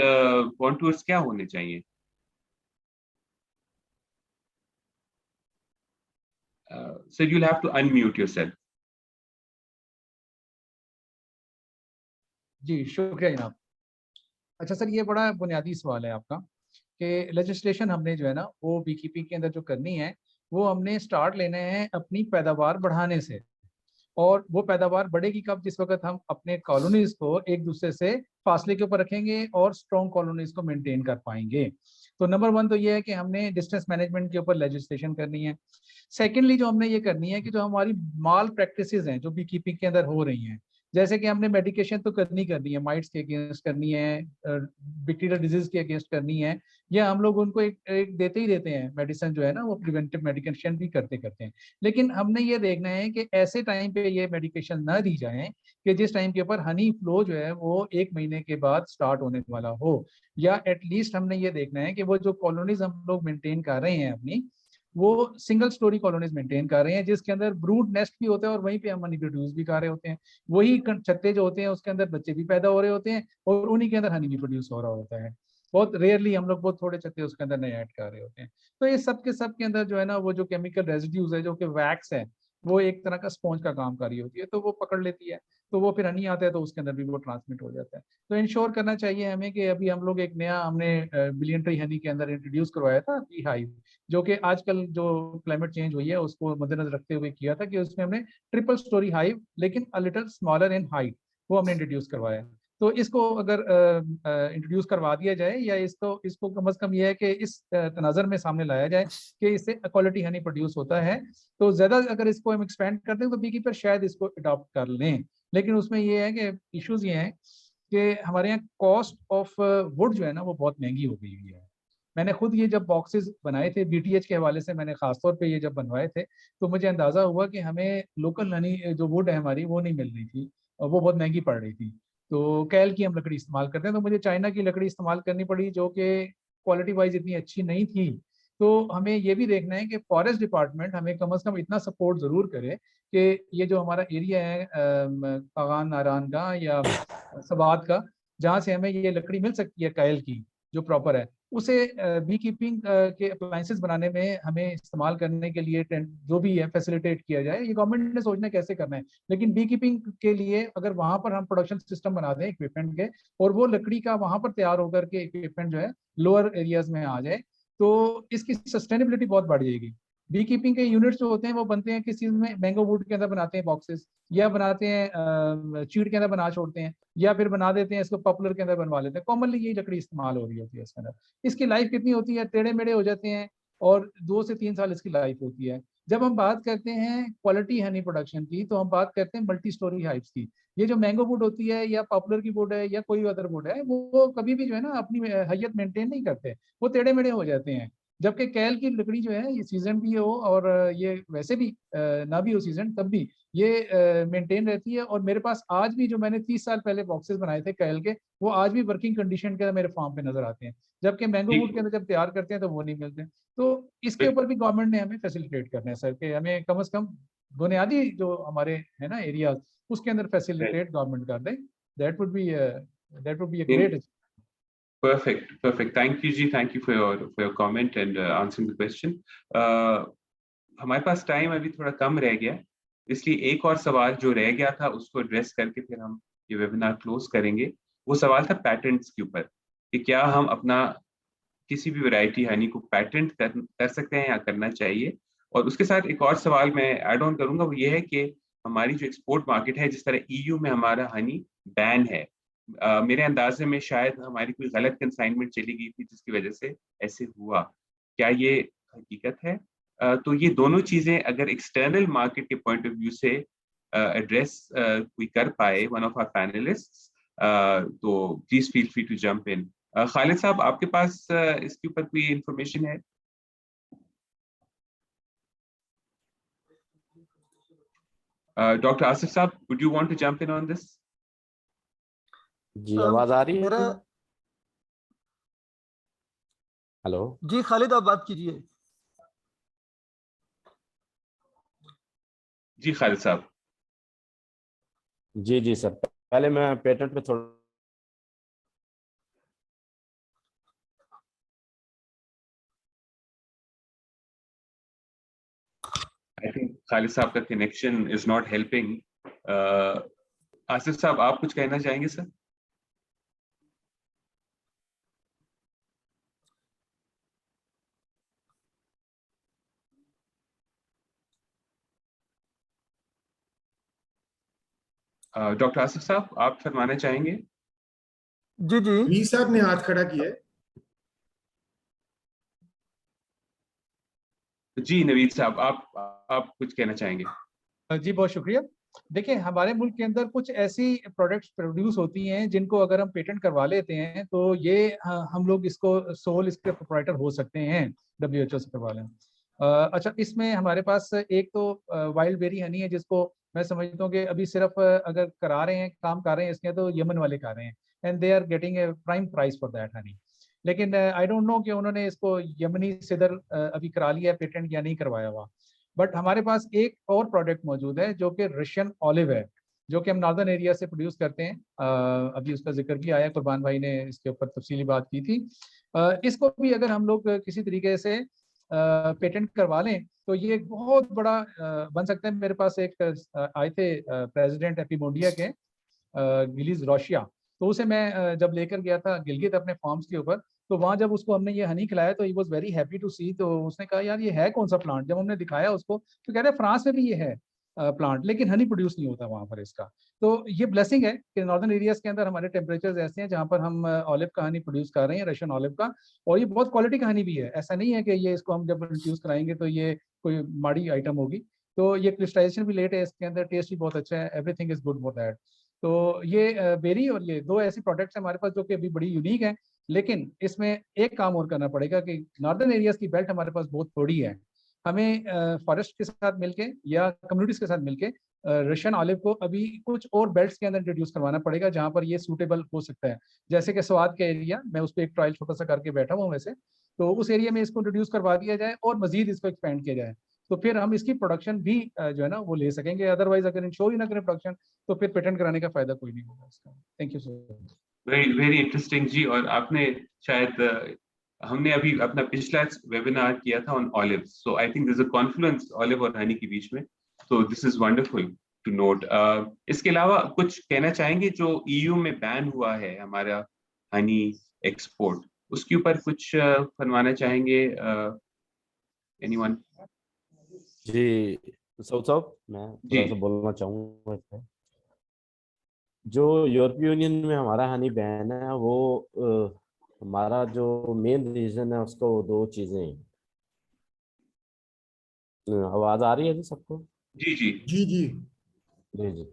कॉन्टूर्स क्या होने चाहिए? So you'll have to unmute yourself. जी शुक्रिया जनाब। अच्छा सर, ये बड़ा बुनियादी सवाल है आपका कि लेजिस्लेशन हमने जो है ना वो बी कीपिंग के अंदर जो करनी है वो हमने स्टार्ट लेना है अपनी पैदावार बढ़ाने से। और वो पैदावार बढ़ेगी कब? जिस वक्त हम अपने कॉलोनीज को एक दूसरे से फासले के ऊपर रखेंगे और स्ट्रॉन्ग कॉलोनीज को मेंटेन कर पाएंगे। तो नंबर 1 तो ये है कि हमने डिस्टेंस मैनेजमेंट के ऊपर लेजिस्लेशन करनी है। सेकेंडली जो हमने ये करनी है कि जो हमारी माल प्रैक्टिसेस हैं जो बी कीपिंग के अंदर हो रही हैं, जैसे कि हमने मेडिकेशन तो करनी है, माइट्स के अगेंस्ट करनी है, बैक्टीरियल डिजीज के अगेंस्ट करनी है, या हम लोग उनको एक देते ही देते हैं मेडिसिन जो है ना वो प्रिवेंटिव मेडिकेशन भी करते हैं। लेकिन हमने ये देखना है कि ऐसे टाइम पे ये मेडिकेशन ना दी जाए कि जिस टाइम के ऊपर हनी फ्लो जो है वो 1 महीने के बाद स्टार्ट होने वाला हो, या एटलीस्ट हमने ये देखना है कि वो जो कॉलोनीज हम लोग मेंटेन कर रहे हैं अपनी, वो सिंगल स्टोरी कॉलोनीज मेंटेन कर रहे हैं जिसके अंदर ब्रूड नेस्ट भी होता है और वहीं पे हम हनी प्रोड्यूस भी कर रहे होते हैं। वही छत्ते जो होते हैं उसके अंदर बच्चे भी पैदा हो रहे होते हैं और उन्हीं के अंदर हनी भी प्रोड्यूस हो रहा होता है। बहुत रेयरली हम लोग बहुत थोड़े छत्ते उसके अंदर नए ऐड कर रहे होते हैं। तो ये सब के अंदर जो है ना वो जो केमिकल रेजिड्यूज है जो कि वैक्स है वो एक तरह का स्पॉन्ज का काम कर रही होती है, तो वो पकड़ लेती है, तो वो फिर हनी आता है तो उसके अंदर भी वो ट्रांसमिट हो जाता है। तो इंश्योर करना चाहिए हमें कि अभी हम लोग एक नया हमने बिलियन ट्री हनी के अंदर इंट्रोड्यूस करवाया था बी हाइव, जो कि आजकल जो क्लाइमेट चेंज हुई है उसको मद्देनजर रखते हुए किया था, कि उसमें हमने ट्रिपल स्टोरी हाइव लेकिन a little smaller in height वो हमने इंट्रोड्यूस करवाया। तो इसको अगर इंट्रोड्यूस करवा दिया जाए, या इसको कम से कम ये है कि इस तनाजर में सामने लाया जाए कि इससे क्वालिटी हनी प्रोड्यूस होता है, तो ज्यादा अगर इसको हम एक्सपेंड कर दें तो बी कीपर शायद इसको अडॉप्ट कर लें। लेकिन उसमें ये है कि इश्यूज ये हैं कि हमारे यहाँ कॉस्ट ऑफ वुड जो है ना वो बहुत महंगी हो गई हुई है। मैंने खुद ये जब बॉक्सेस बनाए थे बीटीएच के हवाले से, मैंने खासतौर पे ये जब बनवाए थे, तो मुझे अंदाजा हुआ कि हमें लोकल हनी जो वुड है हमारी वो नहीं मिल रही थी और वो बहुत महंगी पड़ रही थी। तो कैल की हम लकड़ी इस्तेमाल करते हैं, तो मुझे चाइना की लकड़ी इस्तेमाल करनी पड़ी जो कि क्वालिटी वाइज इतनी अच्छी नहीं थी। तो हमें ये भी देखना है कि फॉरेस्ट डिपार्टमेंट हमें कम से कम इतना सपोर्ट जरूर करे कि ये जो हमारा एरिया है कागान नारान का या सबात का, जहाँ से हमें ये लकड़ी मिल सकती है कायल की जो प्रॉपर है, उसे बी कीपिंग के अप्लायंसेस बनाने में हमें इस्तेमाल करने के लिए जो भी है फैसिलिटेट किया जाए। ये गवर्नमेंट ने सोचना कैसे करना है, लेकिन बी कीपिंग के लिए अगर वहां पर हम प्रोडक्शन सिस्टम बना दें इक्विपमेंट के, और वो लकड़ी का वहां पर तैयार होकर के इक्विपमेंट जो है लोअर एरियाज में आ जाए, तो इसकी सस्टेनेबिलिटी बहुत बढ़ जाएगी। बी कीपिंग के यूनिट्स जो होते हैं वो बनते हैं किस चीज में, मैंगो वुड के अंदर बनाते हैं बॉक्सेस, या बनाते हैं चीड़ के अंदर बना छोड़ते हैं, या फिर बना देते हैं इसको पॉपुलर के अंदर बनवा लेते हैं। कॉमनली यही लकड़ी इस्तेमाल हो रही होती है इसके अंदर। इसकी लाइफ कितनी होती है, टेढ़े मेढ़े हो जाते हैं, और 2 से 3 साल इसकी लाइफ होती है। जब हम बात करते हैं क्वालिटी हनी प्रोडक्शन की, तो हम बात करते हैं मल्टी स्टोरी हाइव्स की। ये जो मैंगो वुड होती है या पॉपुलर की वुड है या कोई अदर वुड है, वो कभी भी जो है ना अपनी हैयत मेंटेन नहीं करते, वो टेढ़े मेढ़े हो जाते हैं। जबकि कैल की लकड़ी जो है ये सीजन भी हो और ये वैसे भी ना भी हो सीजन, तब भी ये मेंटेन रहती है। और मेरे पास आज भी जो मैंने 30 साल पहले बॉक्सेस बनाए थे कैल के, वो आज भी वर्किंग कंडीशन के मेरे फार्म पे नजर आते हैं, जबकि मैंगो वुड के अंदर जब तैयार करते हैं तो वो नहीं मिलते। तो इसके ऊपर भी गवर्नमेंट ने हमें फैसिलिटेट करना है सर, कि हमें कम से कम बुनियादी जो हमारे है ना एरिया उसके अंदर फैसिलिटेट गवर्नमेंट कर दे। That would be a great. Perfect, perfect. Thank you, Ji. Thank you for your comment and answering the question. हमारे पास टाइम अभी थोड़ा कम रह गया, इसलिए एक और सवाल जो रह गया था उसको एड्रेस करके फिर हम ये वेबिनार क्लोज करेंगे। वो सवाल था पैटेंट्स के ऊपर, कि क्या हम अपना किसी भी वैरायटी हनी को पैटेंट कर सकते हैं या करना चाहिए। और उसके साथ एक और सवाल मैं ऐड ऑन करूंगा, वो ये है कि हमारी जो एक्सपोर्ट मार्केट है, जिस तरह ईयू में हमारा हनी बैन है, मेरे अंदाजे में शायद हमारी कोई गलत कंसाइनमेंट चली गई थी जिसकी वजह से ऐसे हुआ। क्या ये हकीकत है? तो ये दोनों चीजें अगर एक्सटर्नल मार्केट के पॉइंट ऑफ व्यू से एड्रेस कोई कर पाए वन ऑफ आवर पैनलिस्ट्स, तो please feel free to jump in. Khalid साहब, आपके पास इसके ऊपर कोई इंफॉर्मेशन है? डॉक्टर आसिफ साहब, would you want to jump in on this? जी आवाज आ रही है? मेरा हेलो जी, खालिद आप बात कीजिए। जी खालिद साहब। जी सर, पहले मैं पेटेंट पे थोड़ा I think खालिद साहब का connection is not helping. Asif साहब, आप कुछ कहना चाहेंगे सर? डॉक्टर आसिफ साहब, आप फरमाना चाहेंगे? जी जी वी साहब ने हाथ खड़ा किया है। जी नवीद साहब, आप कुछ कहना चाहेंगे? जी बहुत शुक्रिया। देखिए हमारे मुल्क के अंदर कुछ ऐसी प्रोडक्ट्स प्रोड्यूस होती हैं जिनको अगर हम पेटेंट करवा लेते हैं तो ये हम लोग इसको सोल इसके प्रोप्राइटर हो सकते हैं, WHO से करवा लें। अच्छा, इसमें हमारे पास एक तो वाइल्ड बेरी हनी है, जिसको मैं समझता हूँ कि अभी सिर्फ अगर करा रहे हैं, काम कर रहे हैं इसके, तो यमन वाले कर रहे हैं, and they are getting a prime price for that honey. लेकिन आई डोंट नो कि उन्होंने इसको यमनी सिदर अभी करा लिया पेटेंट या नहीं करवाया हुआ। बट हमारे पास एक और प्रोडक्ट मौजूद है जो कि रशियन ऑलिव है, जो कि हम नॉर्दर्न एरिया से प्रोड्यूस करते हैं। अभी उसका जिक्र भी आया, कुर्बान भाई ने इसके ऊपर तफसीली बात की थी। इसको भी अगर हम लोग किसी तरीके से पेटेंट करवा लें तो ये एक बहुत बड़ा बन सकता है। मेरे पास एक आए थे प्रेसिडेंट एपिमोडिया के, गिलीज रोशिया, तो उसे मैं जब लेकर गया था गिलगित अपने फॉर्म्स के ऊपर, तो वहाँ जब उसको हमने ये हनी खिलाया तो he was very happy to see. तो उसने कहा यार ये है कौन सा प्लांट, जब हमने दिखाया उसको तो कह रहे फ्रांस में भी ये है प्लांट, लेकिन हनी प्रोड्यूस नहीं होता वहाँ पर इसका। तो ये ब्लेसिंग है कि नॉर्दर्न एरियाज के अंदर हमारे टेम्परेचर्स ऐसे हैं जहाँ पर हम ऑलिव का हनी प्रोड्यूस कर रहे हैं, रशियन ऑलिव का, और ये बहुत क्वालिटी का हनी भी है। ऐसा नहीं है कि ये इसको हम जब इंट्रोड्यूस कराएंगे तो ये कोई माड़ी आइटम होगी। तो ये क्रिस्टलाइजेशन भी लेट है इसके अंदर, टेस्ट भी बहुत अच्छा है, everything is good for that. तो ये बेरी और ये दो ऐसी प्रोडक्ट्स हैं हमारे पास जो कि अभी बड़ी यूनिक है, लेकिन इसमें एक काम और करना पड़ेगा कि नॉर्दर्न एरियाज की बेल्ट हमारे पास बहुत थोड़ी है। हमें फॉरेस्ट के साथ मिलके या कम्युनिटीज के साथ मिलके रशियन ऑलिव को अभी कुछ और बेल्ट्स के अंदर इंट्रोड्यूस करवाना पड़ेगा जहां पर ये सूटेबल हो सकता है। जैसे कि स्वाद का एरिया, मैं उस पर एक ट्रायल छोटा सा करके बैठा हूँ वैसे, तो उस एरिया में इसको इंट्रोड्यूस करवा दिया जाए और मजीद इसको एक्सपेंड किया जाए, तो फिर हम इसकी प्रोडक्शन भी जो है ना वो ले सकेंगे। अदरवाइज अगर इंश्योर ही ना करें प्रोडक्शन तो फिर पेटेंट कराने का फायदा कोई नहीं होगा इसका। Thank you sir. Very very interesting जी। और आपने शायद हमने अभी अपना पिछला वेबिनार किया था on olive, so I think there is a confluence olive और हनी के बीच में, तो this is wonderful to note. इसके अलावा कुछ कहना चाहेंगे जो ईयू में बैन हुआ है हमारा हनी एक्सपोर्ट, उसके ऊपर कुछ फरमाना चाहेंगे एनीवन? जी सऊद साहब, मैं थोड़ा सा बोलना चाहूँगा इस पे। जो यूरोपीय यूनियन में हमारा हनी बैन है वो हमारा जो मेन रीजन है उसको दो चीजें हैं। आवाज आ रही है जी सबको? जी जी जी जी जी जी।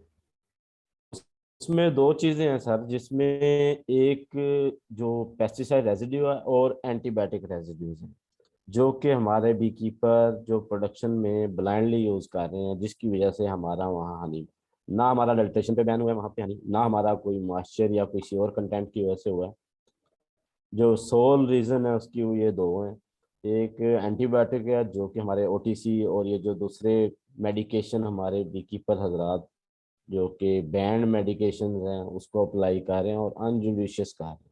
उसमें दो चीजें हैं सर, जिसमें एक जो पेस्टिसाइड रेजिड्यू है और एंटीबायोटिक रेजिड्यूज हैं, जो कि हमारे बी कीपर जो प्रोडक्शन में ब्लाइंडली यूज कर रहे हैं, जिसकी वजह से हमारा वहाँ हनी, ना हमारा अडल्ट्रेशन पे बैन हुआ है वहाँ पे हनी, ना हमारा कोई मॉइस्चर या किसी और कंटेंट की वजह से हुआ है। जो सोल रीजन है उसकी वो ये दो हैं। एक एंटीबायोटिक है जो कि हमारे ओटीसी, और ये जो दूसरे मेडिकेशन हमारे बी कीपर हजरात जो कि बैंड मेडिकेशन हैं उसको अप्लाई कर रहे हैं और अनजुडिशियस कर रहे हैं।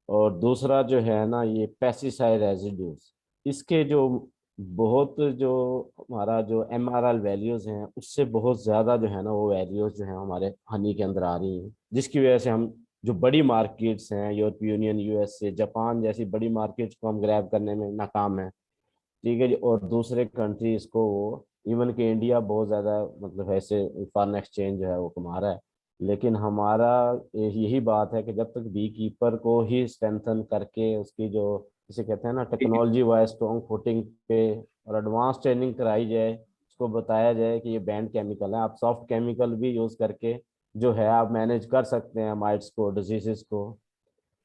और दूसरा जो है ना ये पेस्टिसाइड रेजिड्यूज, इसके जो बहुत जो हमारा जो MRL वैल्यूज हैं उससे बहुत ज़्यादा जो है ना वो वैल्यूज जो है हमारे हनी के अंदर आ रही हैं, जिसकी वजह से हम जो बड़ी मार्केट्स हैं यूरोपीय यूनियन, USA, जापान जैसी बड़ी मार्केट्स को हम ग्रैब करने में नाकाम हैं। ठीक है जी। और दूसरे कंट्रीज को वो, इवन कि इंडिया बहुत ज़्यादा मतलब ऐसे फॉरेन एक्सचेंज जो है वो कमा रहा है, लेकिन हमारा यही बात है कि जब तक बी कीपर को ही स्ट्रेंथन करके उसकी जो जिसे कहते हैं ना टेक्नोलॉजी वाइज स्ट्रॉन्ग फुटिंग पे और एडवांस ट्रेनिंग कराई जाए, उसको बताया जाए कि ये बैंड केमिकल है, आप सॉफ्ट केमिकल भी यूज़ करके जो है आप मैनेज कर सकते हैं माइट्स को, डिजीजेस को,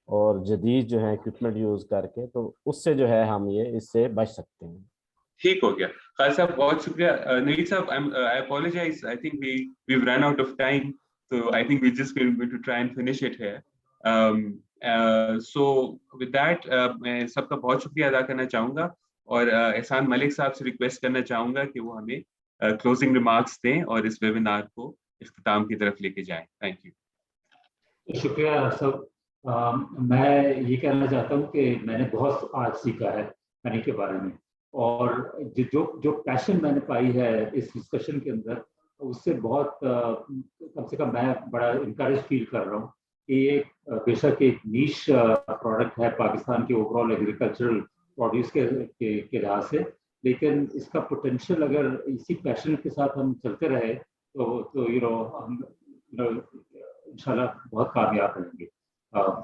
और जदीद जो है इक्विपमेंट यूज़ करके, तो उससे जो है हम ये इससे बच सकते हैं। ठीक हो गया खालिद साहब, बहुत शुक्रिया। नईद साहब, I apologise, I think we've run out of time, so I think we're just going to try and finish it here. So with that, मैं सबका बहुत शुक्रिया अदा करना चाहूँगा और एहसान मलिक साहब से रिक्वेस्ट करना चाहूँगा कि वो हमें क्लोजिंग रिमार्क्स दें और इस वेबिनार को इख्तिताम की तरफ लेके जाएं। Thank you. शुक्रिया सब। मैं ये कहना चाहता हूँ कि मैंने बहुत आज सीखा है हनी के बारे में, और जो जो पैशन मैंने पाई है इस डिस्कशन के अंदर, उससे बहुत कम से कम मैं बड़ा इनकरेज फील कर रहा हूँ कि ये बेशक एक नीश प्रोडक्ट है पाकिस्तान के ओवरऑल एग्रीकल्चरल प्रोड्यूस के लिहाज से, लेकिन इसका पोटेंशियल अगर इसी पैशन के साथ हम चलते रहे तो हम इंशाल्लाह बहुत कामयाब रहेंगे।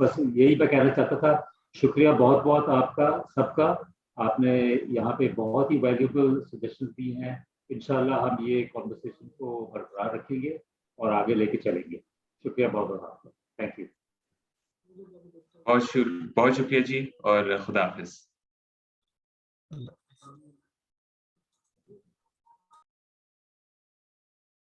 बस यही मैं कहना चाहता था। शुक्रिया बहुत बहुत आपका सबका, आपने यहाँ पे बहुत ही वैल्यूबल सजेशन दिए हैं। इंशाल्लाह हम ये कॉन्वर्सेशन को बरकरार रखेंगे और आगे लेके चलेंगे। शुक्रिया बहुत बहुत आपका। Thank you. बहुत शुक्रिया जी और खुदा हाफिज।